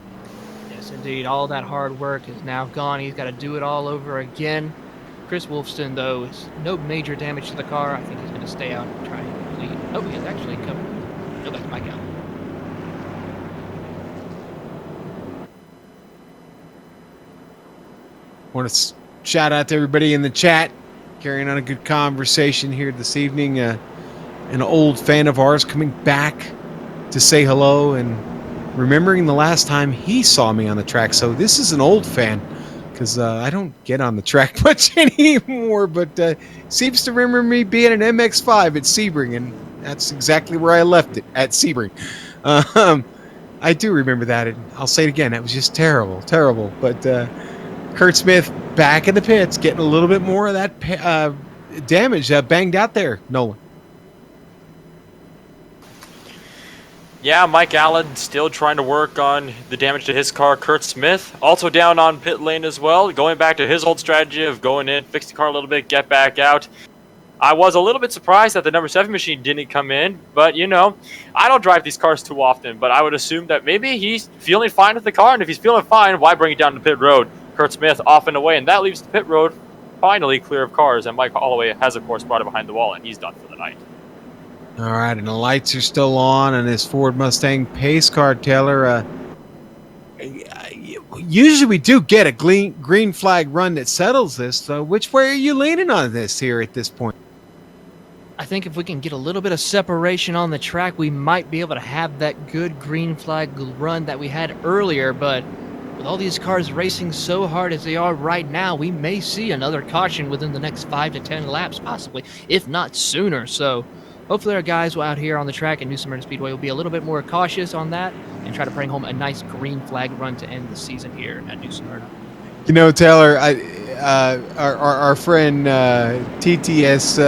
Yes, indeed. All that hard work is now gone. He's got to do it all over again. Chris Wolfson, though, is no major damage to the car. I think he's going to stay out and try and complete. Oh, he is actually coming. No, that's Mike Allen. Want to shout out to everybody in the chat, carrying on a good conversation here this evening. An old fan of ours coming back to say hello and remembering the last time he saw me on the track. So this is an old fan because I don't get on the track much anymore, but seems to remember me being an MX-5 at Sebring, and that's exactly where I left it, at Sebring. I do remember that, and I'll say it again. That was just terrible. But Kurt Smith back in the pits, getting a little bit more of that damage banged out there, Nolan. Yeah, Mike Allen still trying to work on the damage to his car. Kurt Smith also down on pit lane as well, going back to his old strategy of going in, fix the car a little bit, get back out. I was a little bit surprised that the number 7 machine didn't come in, but I don't drive these cars too often, but I would assume that maybe he's feeling fine with the car, and if he's feeling fine, why bring it down to pit road? Kurt Smith off and away, and that leaves the pit road finally clear of cars, and Mike Holloway has, of course, brought it behind the wall, and he's done for the night. All right, and the lights are still on on this Ford Mustang pace car, Taylor. Usually we do get a green flag run that settles this, so which way are you leaning on this here at this point? I think if we can get a little bit of separation on the track, we might be able to have that good green flag run that we had earlier, but with all these cars racing so hard as they are right now, we may see another caution within the next 5 to 10 laps, possibly, if not sooner. So hopefully our guys out here on the track at New Smyrna Speedway will be a little bit more cautious on that and try to bring home a nice green flag run to end the season here at New Smyrna. You know, Taylor, our friend TTS,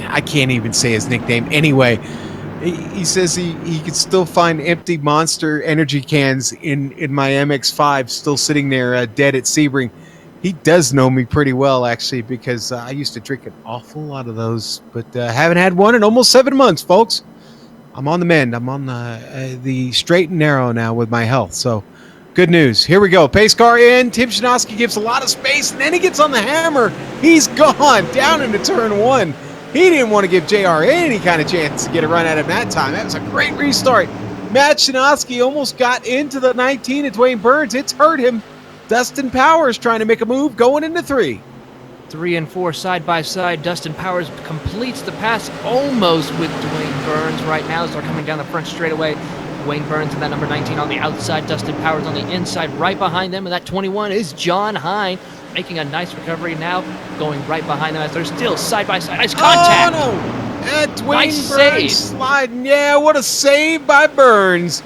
I can't even say his nickname. Anyway, he says he could still find empty Monster energy cans in my MX-5 still sitting there dead at Sebring. He does know me pretty well, actually, because I used to drink an awful lot of those, but haven't had one in almost 7 months, folks. I'm on the mend. I'm on the straight and narrow now with my health, so good news. Here we go. Pace car in. Tim Shinosky gives a lot of space, and then he gets on the hammer. He's gone down into turn 1. He didn't want to give JR any kind of chance to get a run at him that time. That was a great restart. Matt Shinosky almost got into the 19 of Dwayne Burns. It's hurt him. Dustin Powers trying to make a move going into 3. 3 and 4 side by side. Dustin Powers completes the pass almost with Dwayne Burns right now as they're coming down the front straightaway. Dwayne Burns in that number 19 on the outside. Dustin Powers on the inside. Right behind them, and that 21 is John Hine, making a nice recovery now, going right behind them as they're still side by side. Nice contact. Oh, no. That Dwayne Nice Burns save. sliding. Yeah, what a save by Burns.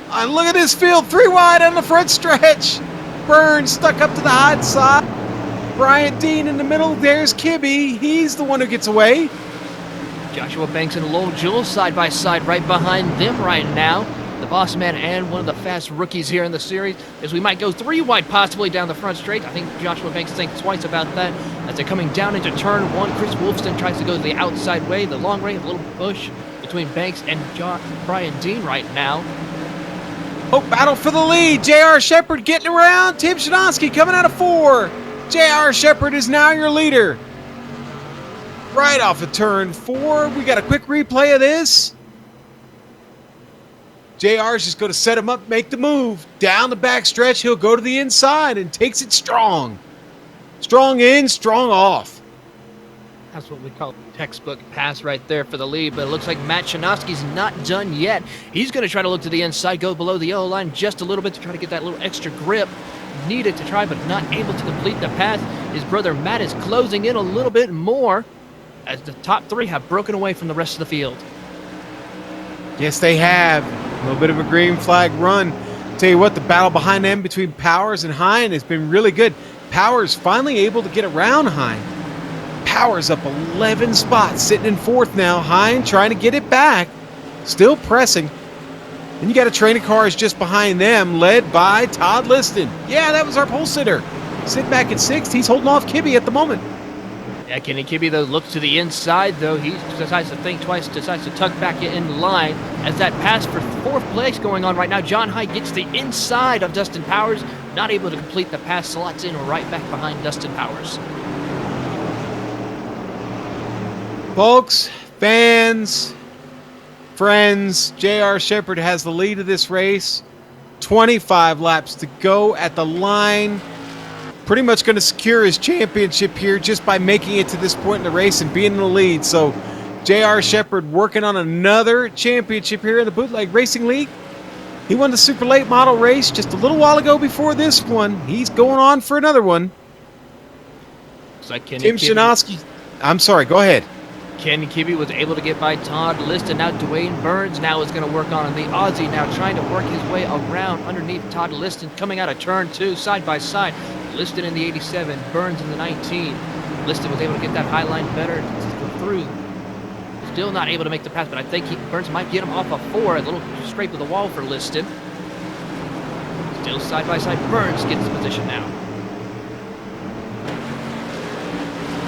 Look at this field. 3 wide on the front stretch. Burns stuck up to the hot side. Bryant Dean in the middle. There's Kibbe. He's the one who gets away. Joshua Banks and Lowell Jules side by side right behind them right now. The boss man and one of the fast rookies here in the series, as we might go 3 wide possibly down the front straight. I think Joshua Banks thinks twice about that as they're coming down into turn 1. Chris Wolfson tries to go the outside way, the long range, a little push between Banks and Brian Dean right now. Oh, battle for the lead. J.R. Shepard getting around. Tim Shinosky coming out of 4. J.R. Shepard is now your leader. Right off of turn 4. We got a quick replay of this. JR's just going to set him up, make the move. Down the back stretch, he'll go to the inside and takes it strong. Strong in, strong off. That's what we call textbook pass right there for the lead, but it looks like Matt Shinosky's not done yet. He's going to try to look to the inside, go below the yellow line just a little bit to try to get that little extra grip needed to try, but not able to complete the pass. His brother Matt is closing in a little bit more as the top 3 have broken away from the rest of the field. Yes, they have. A little bit of a green flag run. Tell you what, the battle behind them between Powers and Hine has been really good. Powers finally able to get around Hine. Powers up 11 spots, sitting in 4th now. Hine trying to get it back. Still pressing. And you got a train of cars just behind them, led by Todd Liston. Yeah, that was our pole sitter. Sitting back at 6th. He's holding off Kibbe at the moment. Yeah, Kenny Kibbe, though, looks to the inside, though. He decides to think twice, decides to tuck back in line as that pass for 4th place going on right now. John Hyde gets the inside of Dustin Powers, not able to complete the pass, slots in right back behind Dustin Powers. Folks, fans, friends, J.R. Shepard has the lead of this race. 25 laps to go at the line. Pretty much going to secure his championship here just by making it to this point in the race and being in the lead. So J.R. Shepard working on another championship here in the Bootleg Racing League. He won the super late model race just a little while ago before this one. He's going on for another one. Like Tim Shinosky. I'm sorry, go ahead. Kenny Kibbe was able to get by Todd Liston. Now Dwayne Burns now is going to work on the Aussie, now trying to work his way around underneath Todd Liston, coming out of turn 2 side by side. Liston in the 87, Burns in the 19. Liston was able to get that high line better to go through. Still not able to make the pass, but I think Burns might get him off of 4. A little scrape of the wall for Liston. Still side by side. Burns gets the position now.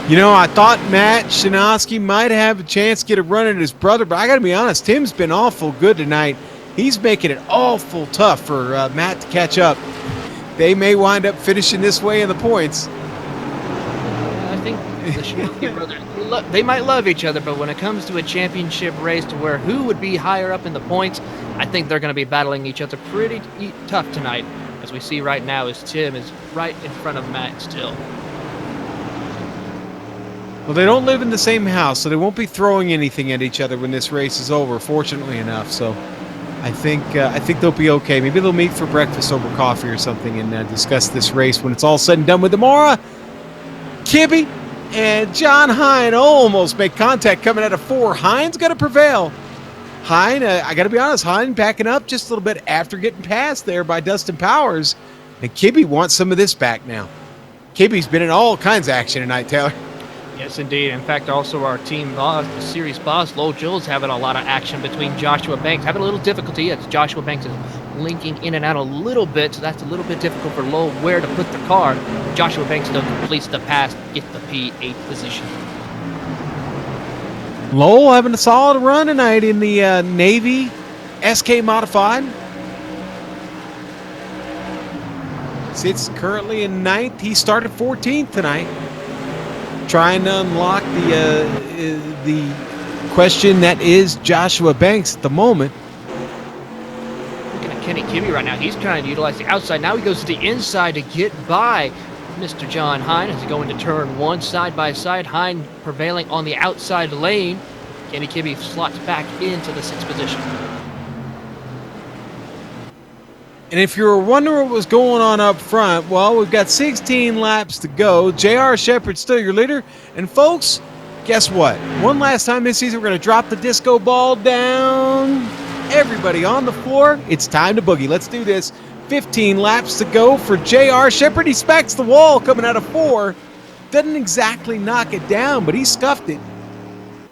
You know, I thought Matt Shinosky might have a chance to get a run at his brother, but I got to be honest, Tim's been awful good tonight. He's making it awful tough for Matt to catch up. They may wind up finishing this way in the points. The Schumacher brothers, they might love each other, but when it comes to a championship race to where who would be higher up in the points, I think they're going to be battling each other pretty tough tonight. As we see right now, as Tim is right in front of Matt still. Well, they don't live in the same house, so they won't be throwing anything at each other when this race is over, fortunately enough. So I think they'll be okay. Maybe they'll meet for breakfast over coffee or something and discuss this race when it's all said and done with Demora. Kibby and John Hine almost make contact coming out of 4. Hine's got to prevail. Hine, I got to be honest, Hine backing up just a little bit after getting passed there by Dustin Powers. And Kibby wants some of this back now. Kibby's been in all kinds of action tonight, Taylor. Yes, indeed. In fact, also our team boss, the series boss, Lowell Jules, having a lot of action between Joshua Banks. Having a little difficulty as Joshua Banks is linking in and out a little bit, so that's a little bit difficult for Lowell where to put the car. Joshua Banks still completes the pass, gets the P8 position. Lowell having a solid run tonight in the Navy SK Modified. Sits currently in 9th. He started 14th tonight. Trying to unlock the question that is Joshua Banks at the moment. Looking at Kenny Kibbe right now, he's trying to utilize the outside. Now he goes to the inside to get by Mr. John Hine as he go into turn 1 side by side. Hine prevailing on the outside lane. Kenny Kibbe slots back into the 6th position. And if you're wondering what was going on up front, well, we've got 16 laps to go. J.R. Shepard's still your leader. And folks, guess what? One last time this season, we're going to drop the disco ball down. Everybody on the floor, it's time to boogie. Let's do this. 15 laps to go for J.R. Shepard. He smacks the wall coming out of 4. Doesn't exactly knock it down, but he scuffed it.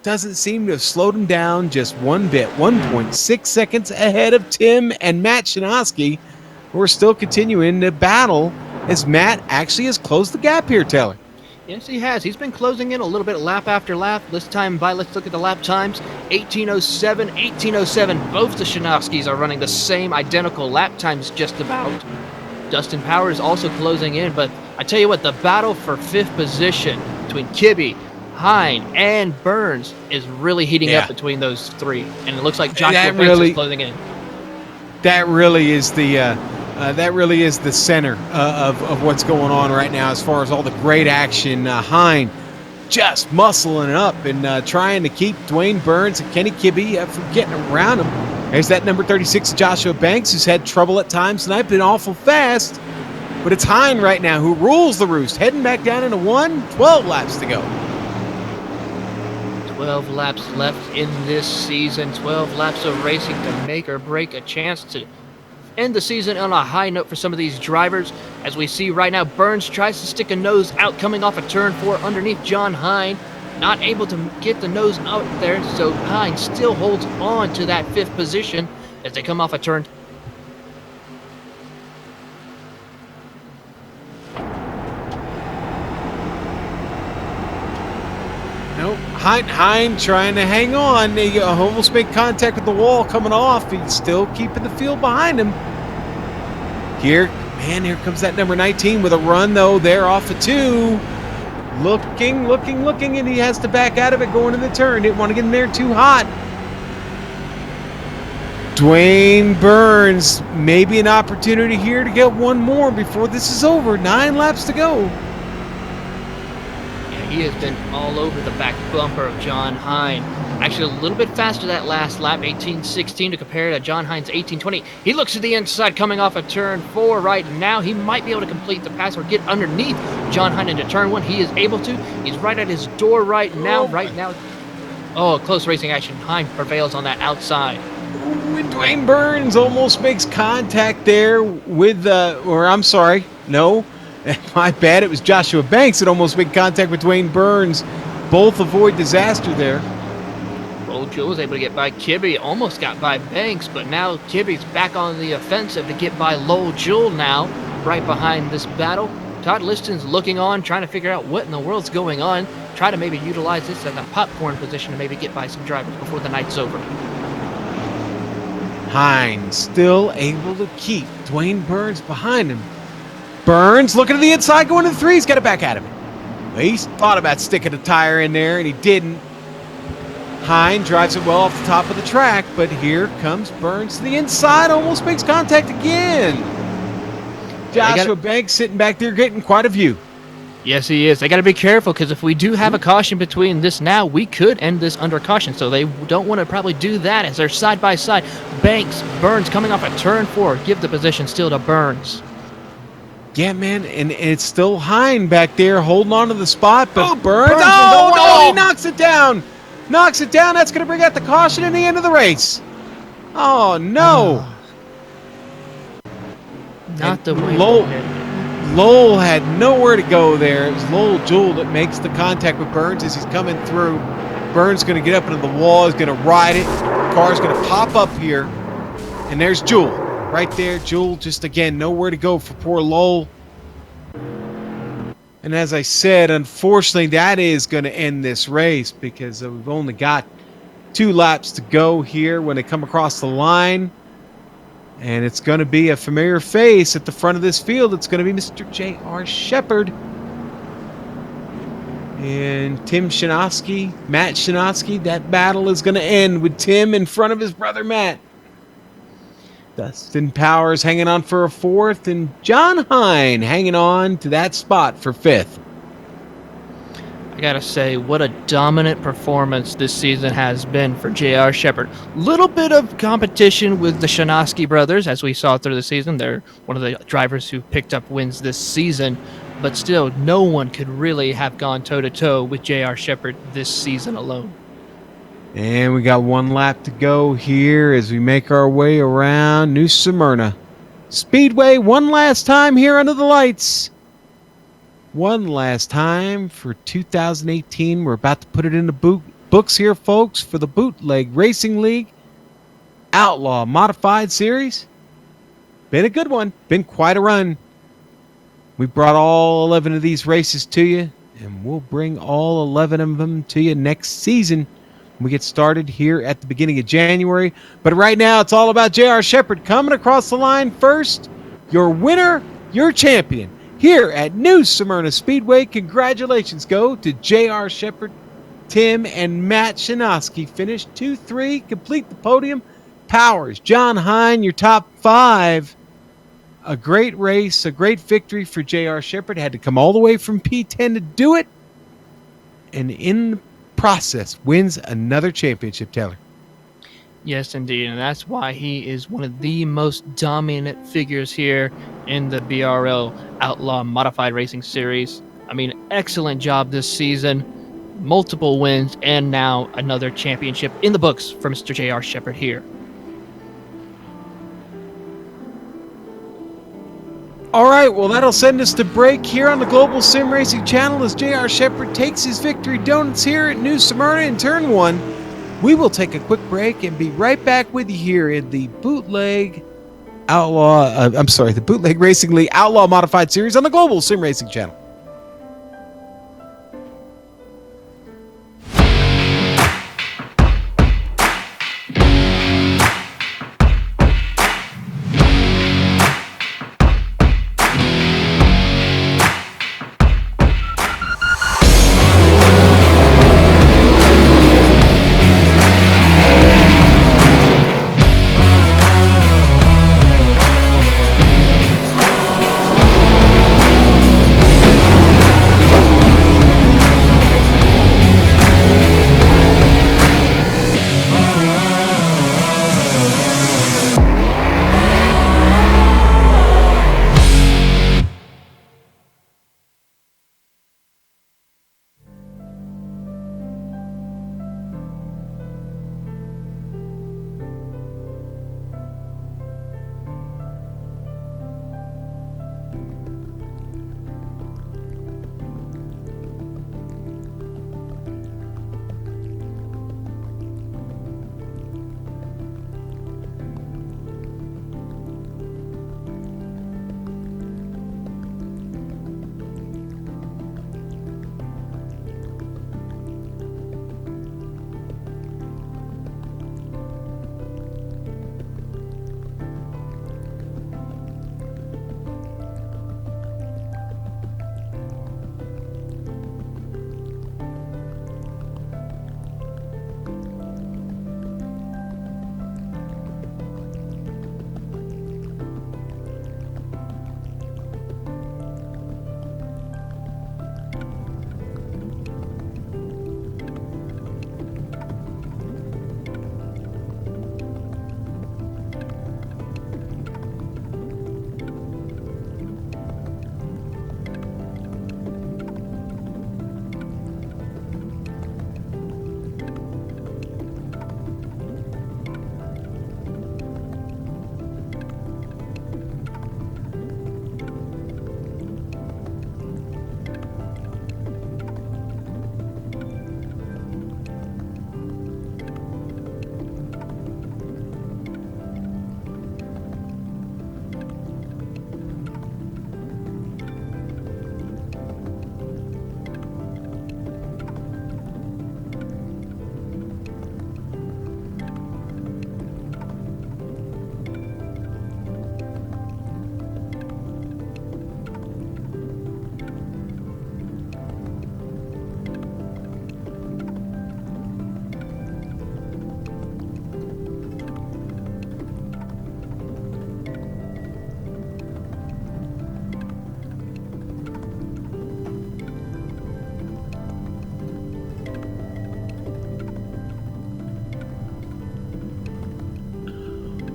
Doesn't seem to have slowed him down just one bit. 1.6 seconds ahead of Tim and Matt Shinoski, who are still continuing to battle as Matt actually has closed the gap here, Taylor. Yes, he has. He's been closing in a little bit lap after lap. This time by, let's look at the lap times. 18:07, 18:07. Both the Shinoskis are running the same identical lap times just about. Dustin Powers also closing in, but I tell you what, the battle for 5th position between Kibbe, Hine, and Burns is really heating up between those 3. And it looks like Joshua Banks is closing in. That really is the center of what's going on right now as far as all the great action. Hine just muscling up and trying to keep Dwayne Burns and Kenny Kibbe from getting around him. There's that number 36, Joshua Banks, who's had trouble at times tonight, been awful fast. But it's Hine right now who rules the roost, heading back down into 12 laps to go. 12 laps left in this season. 12 laps of racing to make or break a chance to end the season on a high note for some of these drivers. As we see right now, Burns tries to stick a nose out coming off of turn 4 underneath John Hine. Not able to get the nose out there, so Hine still holds on to that 5th position as they come off a turn. Nope. Hine trying to hang on. He almost made contact with the wall coming off. He's still keeping the field behind him. Here comes that number 19 with a run, though. They're off of 2. Looking, and he has to back out of it going in the turn. Didn't want to get in there too hot. Dwayne Burns, maybe an opportunity here to get one more before this is over. 9 laps to go. He has been all over the back bumper of John Hine. Actually, a little bit faster that last lap, 18:16 to compare to John Hine's 18:20. He looks to the inside coming off of turn 4 right now. He might be able to complete the pass or get underneath John Hine into turn 1. He is able to. He's right at his door right now. Oh, close racing action. Hine prevails on that outside. Ooh, Dwayne Burns almost makes contact there with, my bad. It was Joshua Banks that almost made contact with Dwayne Burns. Both avoid disaster there. Lowell Jules was able to get by Kibbe. Almost got by Banks, but now Kibbe's back on the offensive to get by Lowell Jules now, right behind this battle. Todd Liston's looking on, trying to figure out what in the world's going on. Try to maybe utilize this as a popcorn position to maybe get by some drivers before the night's over. Hine still able to keep Dwayne Burns behind him. Burns looking to the inside, going to the 3. He's got it back at him. He thought about sticking a tire in there, and he didn't. Hine drives it well off the top of the track, but here comes Burns to the inside, almost makes contact again. Joshua Banks sitting back there getting quite a view. Yes, he is. They got to be careful because if we do have a caution between this now, we could end this under caution. So they don't want to probably do that as they're side by side. Banks, Burns coming off a turn 4. Give the position still to Burns. Yeah, man, and it's still Hine back there holding on to the spot, but Burns, oh, no, he knocks it down. Knocks it down. That's going to bring out the caution in the end of the race. Oh, no. Not the way. Lowell had nowhere to go there. It was Lowell Jewell that makes the contact with Burns as he's coming through. Burns going to get up into the wall. He's going to ride it. The car's going to pop up here. And there's Jewell right there. Jewell just, again, nowhere to go for poor Lowell. And as I said, unfortunately, that is going to end this race because we've only got 2 laps to go here when they come across the line. And it's going to be a familiar face at the front of this field. It's going to be Mr. J.R. Shepherd. And Matt Shinosky. That battle is going to end with Tim in front of his brother Matt. Dustin Powers hanging on for a 4th. And John Hine hanging on to that spot for 5th. I gotta say, what a dominant performance this season has been for J.R. Shepherd. Little bit of competition with the Shinosky brothers, as we saw through the season. They're one of the drivers who picked up wins this season, but still, no one could really have gone toe-to-toe with J.R. Shepherd this season alone. And we got 1 lap to go here as we make our way around New Smyrna Speedway one last time here under the lights. One last time for 2018. We're about to put it in the books here, folks, for the Bootleg Racing League Outlaw Modified Series. Been a good one. Been quite a run. We brought all 11 of these races to you, and we'll bring all 11 of them to you next season. We get started here at the beginning of January. But right now, it's all about J.R. Shepherd coming across the line first. Your winner, your champion. Here at New Smyrna Speedway, congratulations go to J.R. Shepherd, Tim, and Matt Shinosky. Finished 2-3, complete the podium. Powers, John Hine, your top 5. A great race, a great victory for J.R. Shepherd. Had to come all the way from P10 to do it. And in the process, wins another championship, Taylor. Yes, indeed, and that's why he is one of the most dominant figures here in the BRL Outlaw Modified Racing Series. I mean, excellent job this season. Multiple wins, and now another championship in the books for Mr. J.R. Shepherd here. All right, well, that'll send us to break here on the Global SimRacing Channel as J.R. Shepherd takes his victory donuts here at New Smyrna in Turn 1. We will take a quick break and be right back with you here in the Bootleg Racing League Outlaw Modified Series on the Global SimRacing Channel.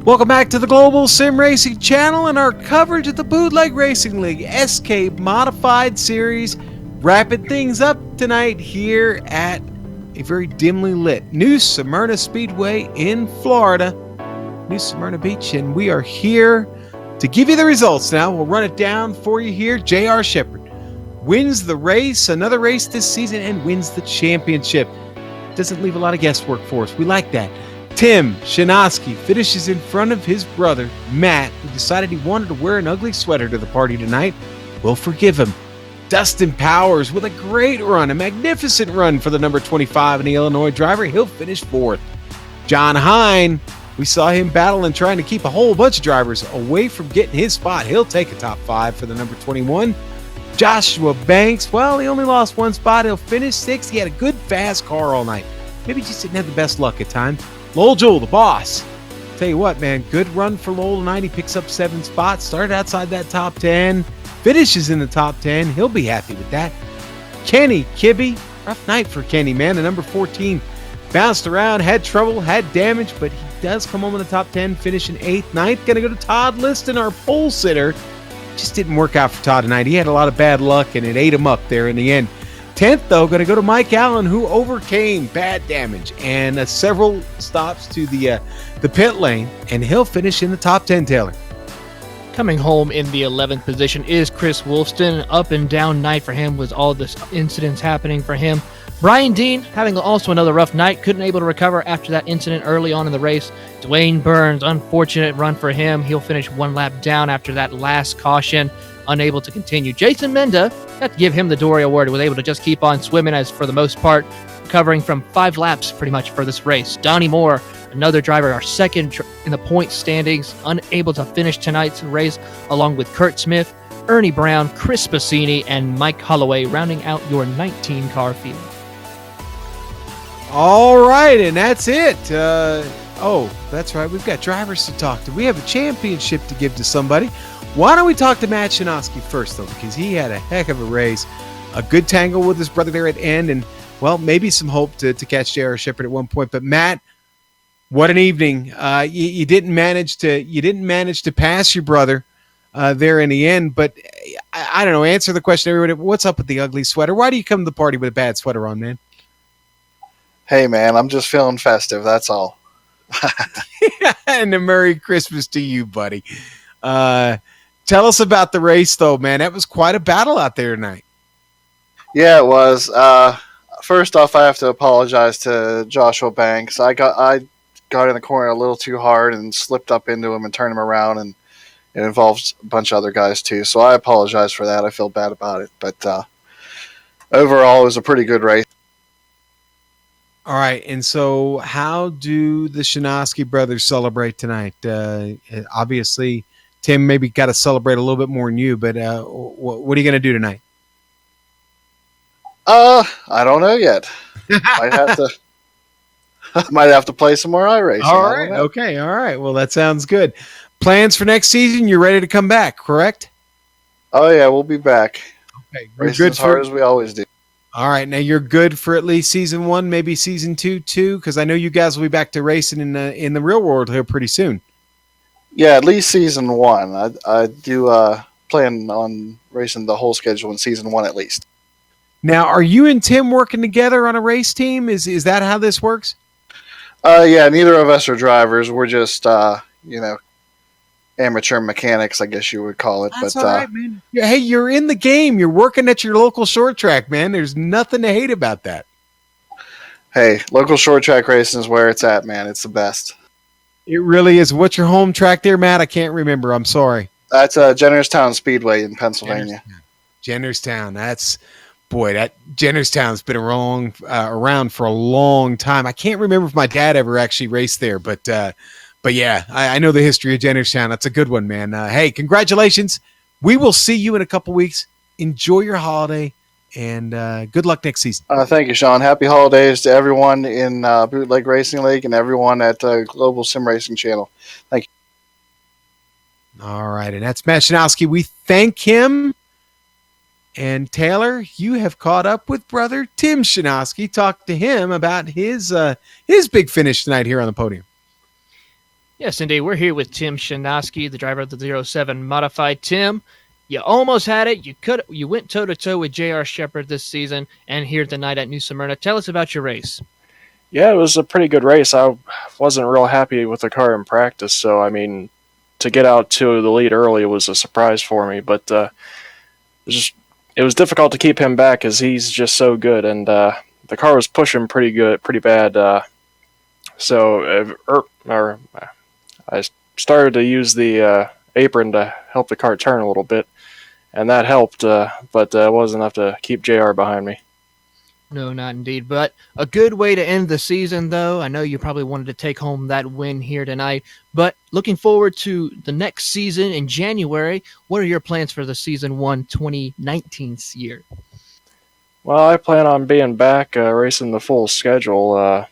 Welcome back to the Global SimRacing Channel and our coverage of the Bootleg Racing League SK Modified Series. Wrapping things up tonight here at a very dimly lit New Smyrna Speedway in Florida, New Smyrna Beach, and we are here to give you the results now. We'll run it down for you here. J.R. Shepherd wins the race, another race this season, and wins the championship. Doesn't leave a lot of guesswork for us. We like that. Tim Shinoski finishes in front of his brother, Matt, who decided he wanted to wear an ugly sweater to the party tonight. We'll forgive him. Dustin Powers with a great run, a magnificent run for the number 25 in the Illinois driver. He'll finish fourth. John Hine, we saw him battling, trying to keep a whole bunch of drivers away from getting his spot. He'll take a top 5 for the number 21. Joshua Banks, well, he only lost one spot. He'll finish 6th. He had a good, fast car all night. Maybe just didn't have the best luck at times. Lowell Jewell, the boss. Tell you what, man, good run for Lowell tonight. He picks up 7 spots, started outside that top 10, finishes in the top 10. He'll be happy with that. Kenny Kibbe, rough night for Kenny, man. The number 14 bounced around, had trouble, had damage, but he does come home in the top 10, finishing 8th. 9th, going to go to Todd Liston, our pole sitter. Just didn't work out for Todd tonight. He had a lot of bad luck, and it ate him up there in the end. 10th, though, going to go to Mike Allen, who overcame bad damage and several stops to the pit lane, and he'll finish in the top 10, Taylor. Coming home in the 11th position is Chris Wolfston. Up and down night for him with all the incidents happening for him. Brian Dean having also another rough night, couldn't able to recover after that incident early on in the race. Dwayne Burns, unfortunate run for him. He'll finish one lap down after that last caution, unable to continue. Jason Menda, got to give him the Dory Award, was able to just keep on swimming as for the most part, covering from 5 laps pretty much for this race. Donnie Moore, another driver, our second in the point standings, unable to finish tonight's race, along with Kurt Smith, Ernie Brown, Chris Bassini, and Mike Holloway, rounding out your 19-car field. All right, and that's it. That's right. We've got drivers to talk to. We have a championship to give to somebody. Why don't we talk to Matt Shinoski first, though, because he had a heck of a race. A good tangle with his brother there at the end, and, well, maybe some hope to catch J.R. Shepherd at one point. But, Matt, what an evening. You didn't manage to pass your brother there in the end. But, I don't know, answer the question, everybody. What's up with the ugly sweater? Why do you come to the party with a bad sweater on, man? Hey, man, I'm just feeling festive, that's all. And a Merry Christmas to you, buddy. Tell us about the race, though, man. That was quite a battle out there tonight. Yeah, it was. First off, I have to apologize to Joshua Banks. I got in the corner a little too hard and slipped up into him and turned him around, and it involved a bunch of other guys, too. So I apologize for that. I feel bad about it. But overall, it was a pretty good race. All right, and so how do the Shinoski brothers celebrate tonight? Obviously, Tim maybe got to celebrate a little bit more than you, but what are you going to do tonight? I don't know yet. Might have to play some more iRacing. All right, okay, all right. Well, that sounds good. Plans for next season? You're ready to come back, correct? Oh yeah, we'll be back. Okay, racing as hard as we always do. All right, now you're good for at least season 1, maybe season 2 too, because I know you guys will be back to racing in the real world here pretty soon. Yeah, at least season 1. I do plan on racing the whole schedule in season 1 at least. Now, are you and Tim working together on a race team? Is that how this works? Yeah, neither of us are drivers. We're just amateur mechanics, I guess you would call it. That's all right, man. Hey, you're in the game. You're working at your local short track, man. There's nothing to hate about that. Hey, local short track racing is where it's at, man. It's the best. It really is. What's your home track there, Matt? I can't remember. I'm sorry. That's Jennerstown Speedway in Pennsylvania. Jennerstown. That Jennerstown's been around for a long time. I can't remember if my dad ever actually raced there, but yeah, I know the history of Jennerstown. That's a good one, man. Hey, congratulations. We will see you in a couple weeks. Enjoy your holiday, and good luck next season. Thank you, Sean. Happy holidays to everyone in Bootleg Racing League and everyone at Global SimRacing Channel. Thank you. All right, and that's Matt Shinoski. We thank him. And Taylor, you have caught up with brother Tim Shinoski. Talk to him about his big finish tonight here on the podium. Yes, indeed. We're here with Tim Shanoski, the driver of the 07 Modified. Tim, you almost had it. You went toe-to-toe with J.R. Shepard this season and here tonight at New Smyrna. Tell us about your race. Yeah, it was a pretty good race. I wasn't real happy with the car in practice, so I mean, to get out to the lead early was a surprise for me. But it was difficult to keep him back as he's just so good, and the car was pushing pretty bad. I started to use the apron to help the car turn a little bit, and that helped. But it wasn't enough to keep JR behind me. No, not indeed. But a good way to end the season, though. I know you probably wanted to take home that win here tonight. But looking forward to the next season in January, what are your plans for the Season 1 2019 year? Well, I plan on being back racing the full schedule.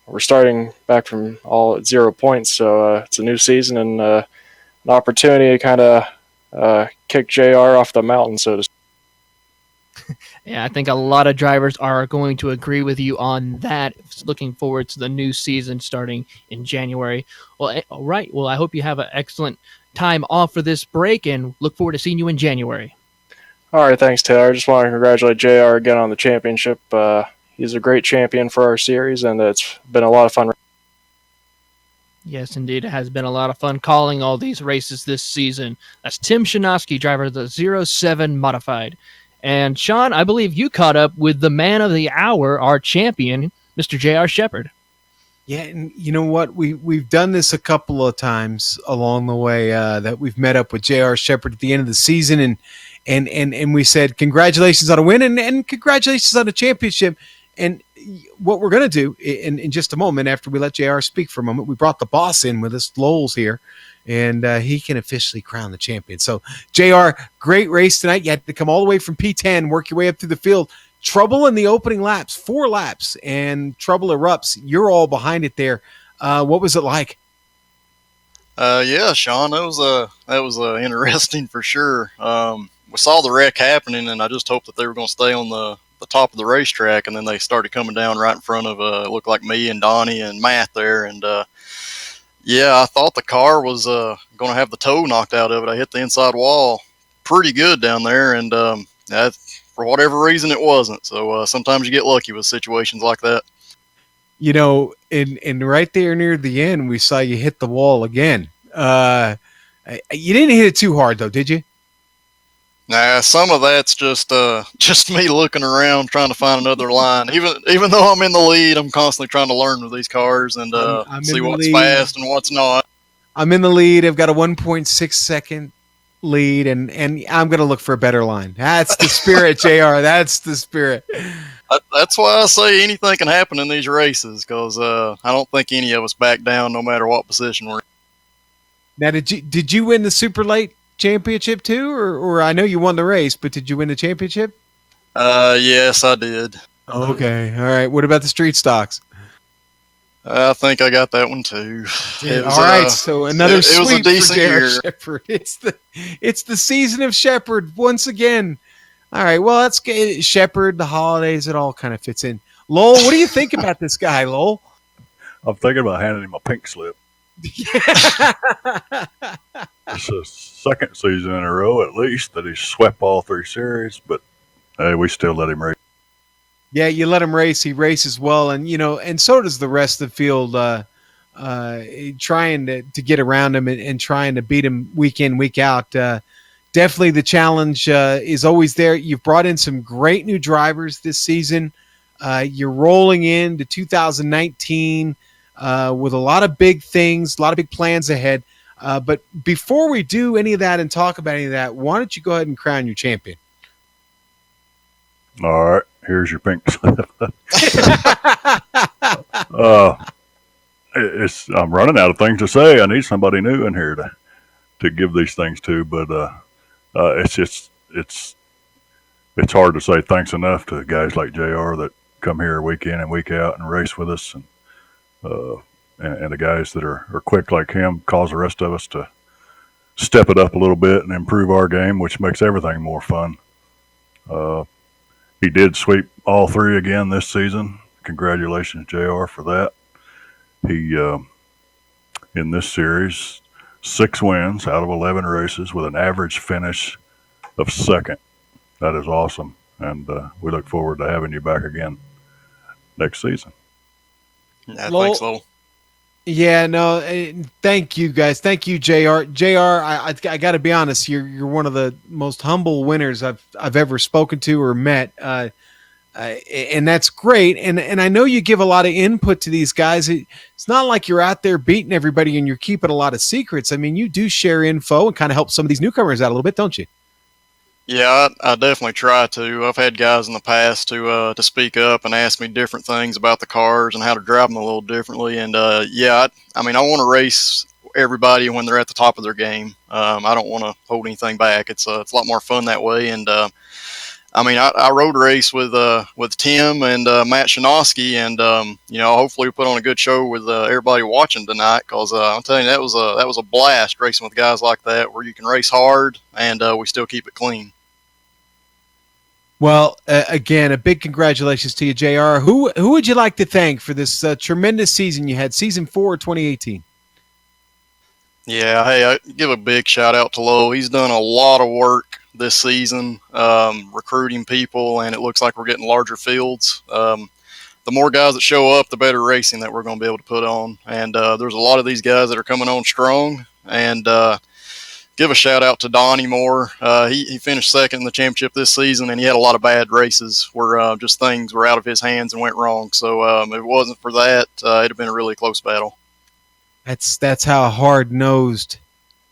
We're starting back from all at 0 points, so it's a new season and an opportunity to kind of kick JR off the mountain, so to speak. Yeah, I think a lot of drivers are going to agree with you on that. Looking forward to the new season starting in January. Well, all right. Well, I hope you have an excellent time off for this break and look forward to seeing you in January. All right, thanks, Taylor. I just want to congratulate JR again on the championship. He's a great champion for our series, and it's been a lot of fun. Yes, indeed. It has been a lot of fun calling all these races this season. That's Tim Shanoski, driver of the 07 Modified. And Sean, I believe you caught up with the man of the hour, our champion, Mr. J.R. Shepard. Yeah, and you know what? We've done this a couple of times along the way that we've met up with J.R. Shepard at the end of the season, and we said congratulations on a win and congratulations on a championship. And what we're going to do in just a moment, after we let JR speak for a moment, we brought the boss in with us, Lowell's here, and he can officially crown the champion. So, JR, great race tonight. You had to come all the way from P10, work your way up through the field. Trouble in the opening laps, 4 laps, and trouble erupts. You're all behind it there. What was it like? Yeah, Sean, that was interesting for sure. We saw the wreck happening, and I just hoped that they were going to stay on the top of the racetrack, and then they started coming down right in front of it looked like me and Donnie and Matt there, and yeah, I thought the car was going to have the toe knocked out of it. I hit the inside wall pretty good down there, and that, for whatever reason, it wasn't. So sometimes you get lucky with situations like that. You know, and right there near the end, we saw you hit the wall again. You didn't hit it too hard, though, did you? Nah, some of that's just me looking around trying to find another line. Even though I'm in the lead, I'm constantly trying to learn with these cars and I'm see what's fast and what's not. I'm in the lead. I've got a 1.6 second lead, and I'm going to look for a better line. That's the spirit, JR. That's the spirit. That's why I say anything can happen in these races, because I don't think any of us back down no matter what position we're in. Now, did you win the super late championship too, or I know you won the race, but did you win the championship? Yes, I did. Okay, all right. What about the street stocks? I think I got that one too. All right, so another sweep was a decent for year. Shepard. It's the season of Shepard once again. All right, well, that's good. Shepard, the holidays, it all kind of fits in. Lowell, what do you think about this guy, Lowell? I'm thinking about handing him a pink slip. It's the second season in a row, at least, that he's swept all 3 series, but hey, we still let him race. Yeah, you let him race. He races well, and and so does the rest of the field. Trying to get around him and trying to beat him week in, week out. Definitely, the challenge is always there. You've brought in some great new drivers this season. You're rolling into 2019 with a lot of big things, a lot of big plans ahead. But before we do any of that and talk about any of that, why don't you go ahead and crown your champion? All right, here's your pink slip. I'm running out of things to say. I need somebody new in here to give these things to, but it's hard to say thanks enough to guys like JR that come here week in and week out and race with us, and the guys that are quick like him cause the rest of us to step it up a little bit and improve our game, which makes everything more fun. He did sweep all 3 again this season. Congratulations, JR, for that. in this series, 6 wins out of 11 races with an average finish of second. That is awesome. And we look forward to having you back again next season. Yeah, Lowell- thanks, Lowell. Yeah, no, thank you guys. Thank you, JR. JR, I got to be honest, you're one of the most humble winners I've ever spoken to or met. And that's great. And I know you give a lot of input to these guys. It's not like you're out there beating everybody and you're keeping a lot of secrets. I mean, you do share info and kind of help some of these newcomers out a little bit, don't you? Yeah, I definitely try to. I've had guys in the past to speak up and ask me different things about the cars and how to drive them a little differently. And I want to race everybody when they're at the top of their game. I don't want to hold anything back. It's a lot more fun that way. And I road race with Tim and Matt Shinosky, and hopefully we put on a good show with everybody watching tonight. Because I'm telling you, that was a blast racing with guys like that, where you can race hard and we still keep it clean. Well, again, a big congratulations to you, JR. Who would you like to thank for this tremendous season you had, season 4 of 2018? Yeah, hey, I give a big shout out to Lowe. He's done a lot of work this season, recruiting people, and it looks like we're getting larger fields. The more guys that show up, the better racing that we're going to be able to put on. And there's a lot of these guys that are coming on strong. And give a shout out to Donnie Moore. He finished second in the championship this season, and he had a lot of bad races where just things were out of his hands and went wrong. So if it wasn't for that, it'd have been a really close battle. That's how hard-nosed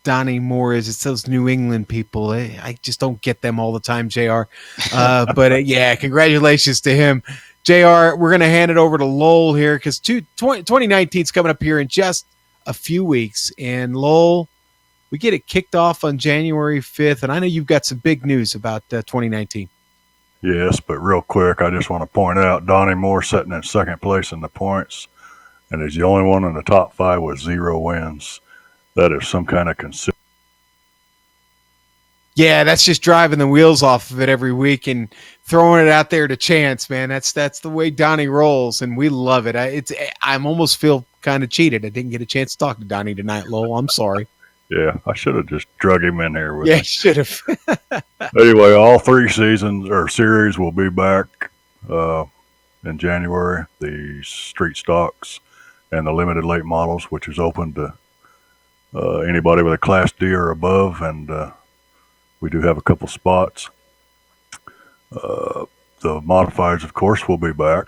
Donnie Moore is. It's those New England people. I just don't get them all the time, JR. But yeah, congratulations to him. JR, we're going to hand it over to Lowell here because 2019 is coming up here in just a few weeks. And Lowell, we get it kicked off on January 5th, and I know you've got some big news about 2019. Yes, but real quick, I just want to point out Donnie Moore sitting in second place in the points, and he's the only one in the top 5 with 0 wins. That is some kind of consistency. Yeah, that's just driving the wheels off of it every week and throwing it out there to chance, man. That's the way Donnie rolls, and we love it. I almost feel kind of cheated. I didn't get a chance to talk to Donnie tonight, Lowell. I'm sorry. Yeah, I should have just drug him in here with Yeah, me. should have. Anyway, all 3 seasons or series will be back in January. The street stocks and the limited late models, which is open to anybody with a Class D or above, and we do have a couple spots. The modifieds, of course, will be back.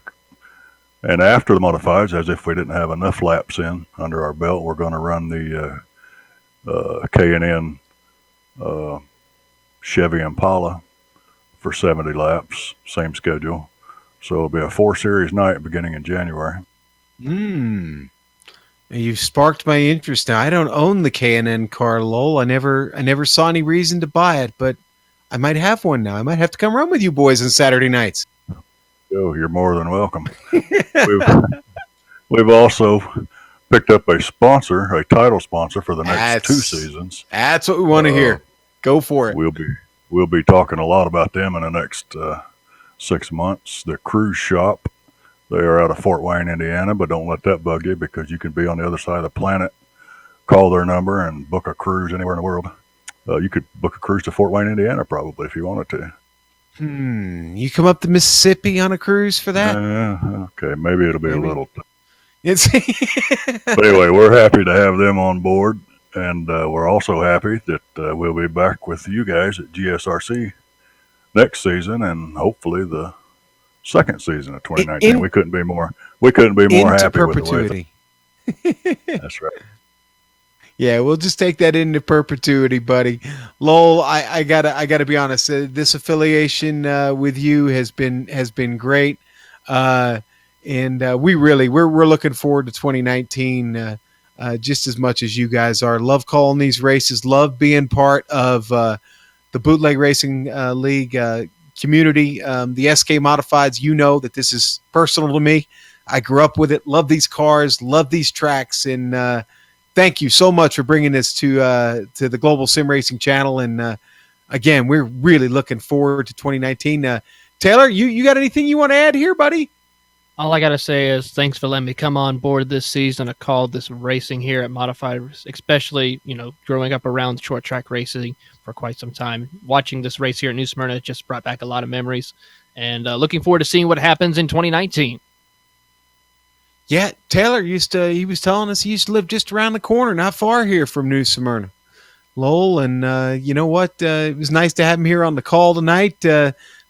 And after the modifieds, as if we didn't have enough laps in under our belt, we're going to run the K&N Chevy Impala for 70 laps, same schedule. So it'll be a 4-series night beginning in January. You've sparked my interest now. I don't own the K&N car, Lowell. I never saw any reason to buy it, but I might have one now. I might have to come run with you boys on Saturday nights. Oh, you're more than welcome. We've also picked up a title sponsor for the next 2 seasons. That's what we want to hear. Go for it. We'll be talking a lot about them in the next 6 months. The Cruise Shop. They are out of Fort Wayne, Indiana, but don't let that bug you because you can be on the other side of the planet, call their number, and book a cruise anywhere in the world. You could book a cruise to Fort Wayne, Indiana, probably, if you wanted to. You come up the Mississippi on a cruise for that? Okay, maybe it'll be a little. It's But anyway, we're happy to have them on board, and we're also happy that we'll be back with you guys at GSRC next season, and hopefully the second season of 2019. We couldn't be more happy with the way. That's right. Yeah, we'll just take that into perpetuity, buddy. Lowell, I gotta be honest. This affiliation with you has been great, and we're looking forward to 2019 just as much as you guys are. Love calling these races. Love being part of the Bootleg Racing League community. The SK Modifieds. You know that this is personal to me. I grew up with it. Love these cars. Love these tracks, and thank you so much for bringing this to the Global SimRacing Channel. And again, we're really looking forward to 2019. Taylor, you got anything you want to add here, buddy? All I gotta say is thanks for letting me come on board this season. I called this racing here at Modified, especially, growing up around short track racing for quite some time. Watching this race here at New Smyrna just brought back a lot of memories, and looking forward to seeing what happens in 2019. Yeah, Taylor he was telling us he used to live just around the corner, not far here from New Smyrna. Lowell, and you know what? It was nice to have him here on the call tonight.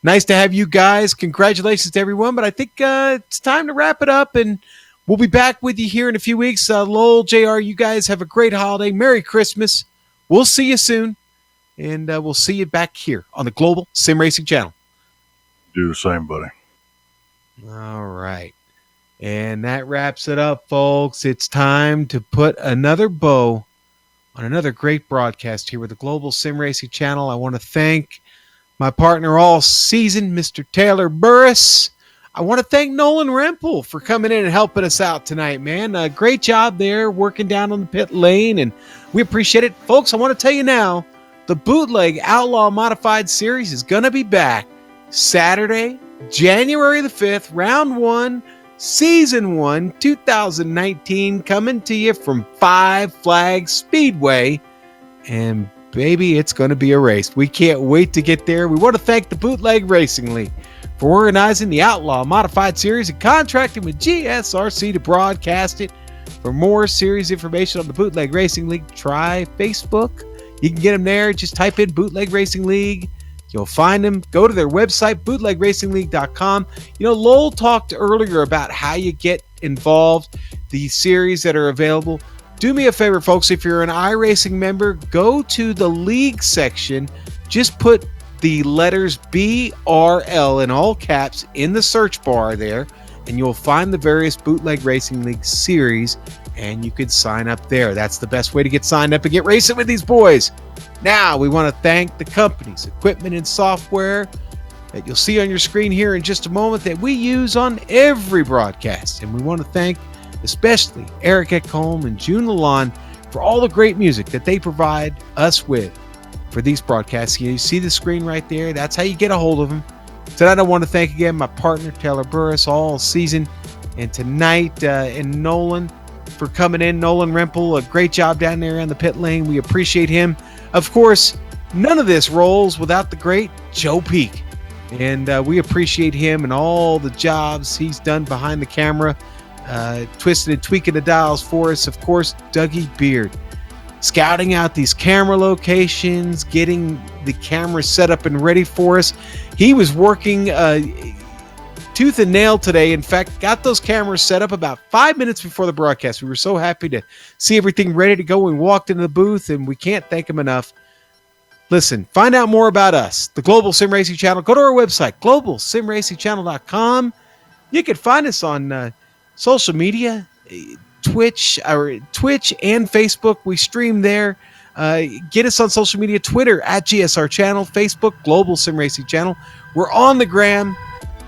Nice to have you guys. Congratulations to everyone, but I think it's time to wrap it up, and we'll be back with you here in a few weeks. Lowell, JR, you guys have a great holiday. Merry Christmas. We'll see you soon, and we'll see you back here on the Global SimRacing Channel. Do the same, buddy. All right. And that wraps it up, folks. It's time to put another bow on another great broadcast here with the Global SimRacing Channel. I want to thank my partner all season, Mr. Taylor Burris. I want to thank Nolan Rempel for coming in and helping us out tonight, man. Great job there working down on the pit lane, and we appreciate it. Folks, I want to tell you now, the Bootleg Outlaw Modified Series is going to be back Saturday, January the 5th, round 1, Season 1, 2019, coming to you from Five Flags Speedway. And baby, it's going to be a race. We can't wait to get there. We want to thank the Bootleg Racing League for organizing the Outlaw Modified Series and contracting with GSRC to broadcast it. For more series information on the Bootleg Racing League, try Facebook. You can get them there. Just type in Bootleg Racing League. You'll find them. Go to their website, bootlegracingleague.com. Lowell talked earlier about how you get involved, the series that are available. Do me a favor, folks. If you're an iRacing member, go to the league section. Just put the letters BRL in all caps in the search bar there, and you'll find the various Bootleg Racing League series, and you can sign up there. That's the best way to get signed up and get racing with these boys. Now, we want to thank the companies, equipment, and software that you'll see on your screen here in just a moment that we use on every broadcast. And we want to thank especially Eric Ekholm and June Lalonde for all the great music that they provide us with for these broadcasts. You see the screen right there. That's how you get a hold of them. Tonight, I want to thank again my partner, Taylor Burris, all season. And tonight, and Nolan for coming in. Nolan Rempel, a great job down there on the pit lane. We appreciate him. Of course, none of this rolls without the great Joe Peak. And we appreciate him and all the jobs he's done behind the camera, twisting and tweaking the dials for us. Of course, Dougie Beard, scouting out these camera locations, getting the camera set up and ready for us. He was working tooth and nail today. In fact, got those cameras set up about 5 minutes before the broadcast. We were so happy to see everything ready to go. We walked into the booth, and we can't thank him enough. Listen, find out more about us, the Global SimRacing Channel. Go to our website, globalsimracingchannel.com. You can find us on social media, Twitch and Facebook. We stream there. Get us on social media, Twitter at GSR Channel, Facebook, Global SimRacing Channel. We're on the gram,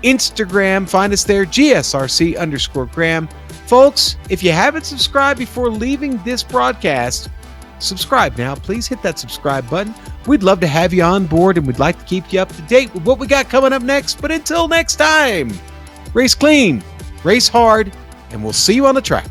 Instagram. Find us there, GSRC_gram. Folks, if you haven't subscribed before leaving this broadcast, subscribe now. Please hit that subscribe button. We'd love to have you on board, and we'd like to keep you up to date with what we got coming up next. But until next time, race clean, race hard, and we'll see you on the track.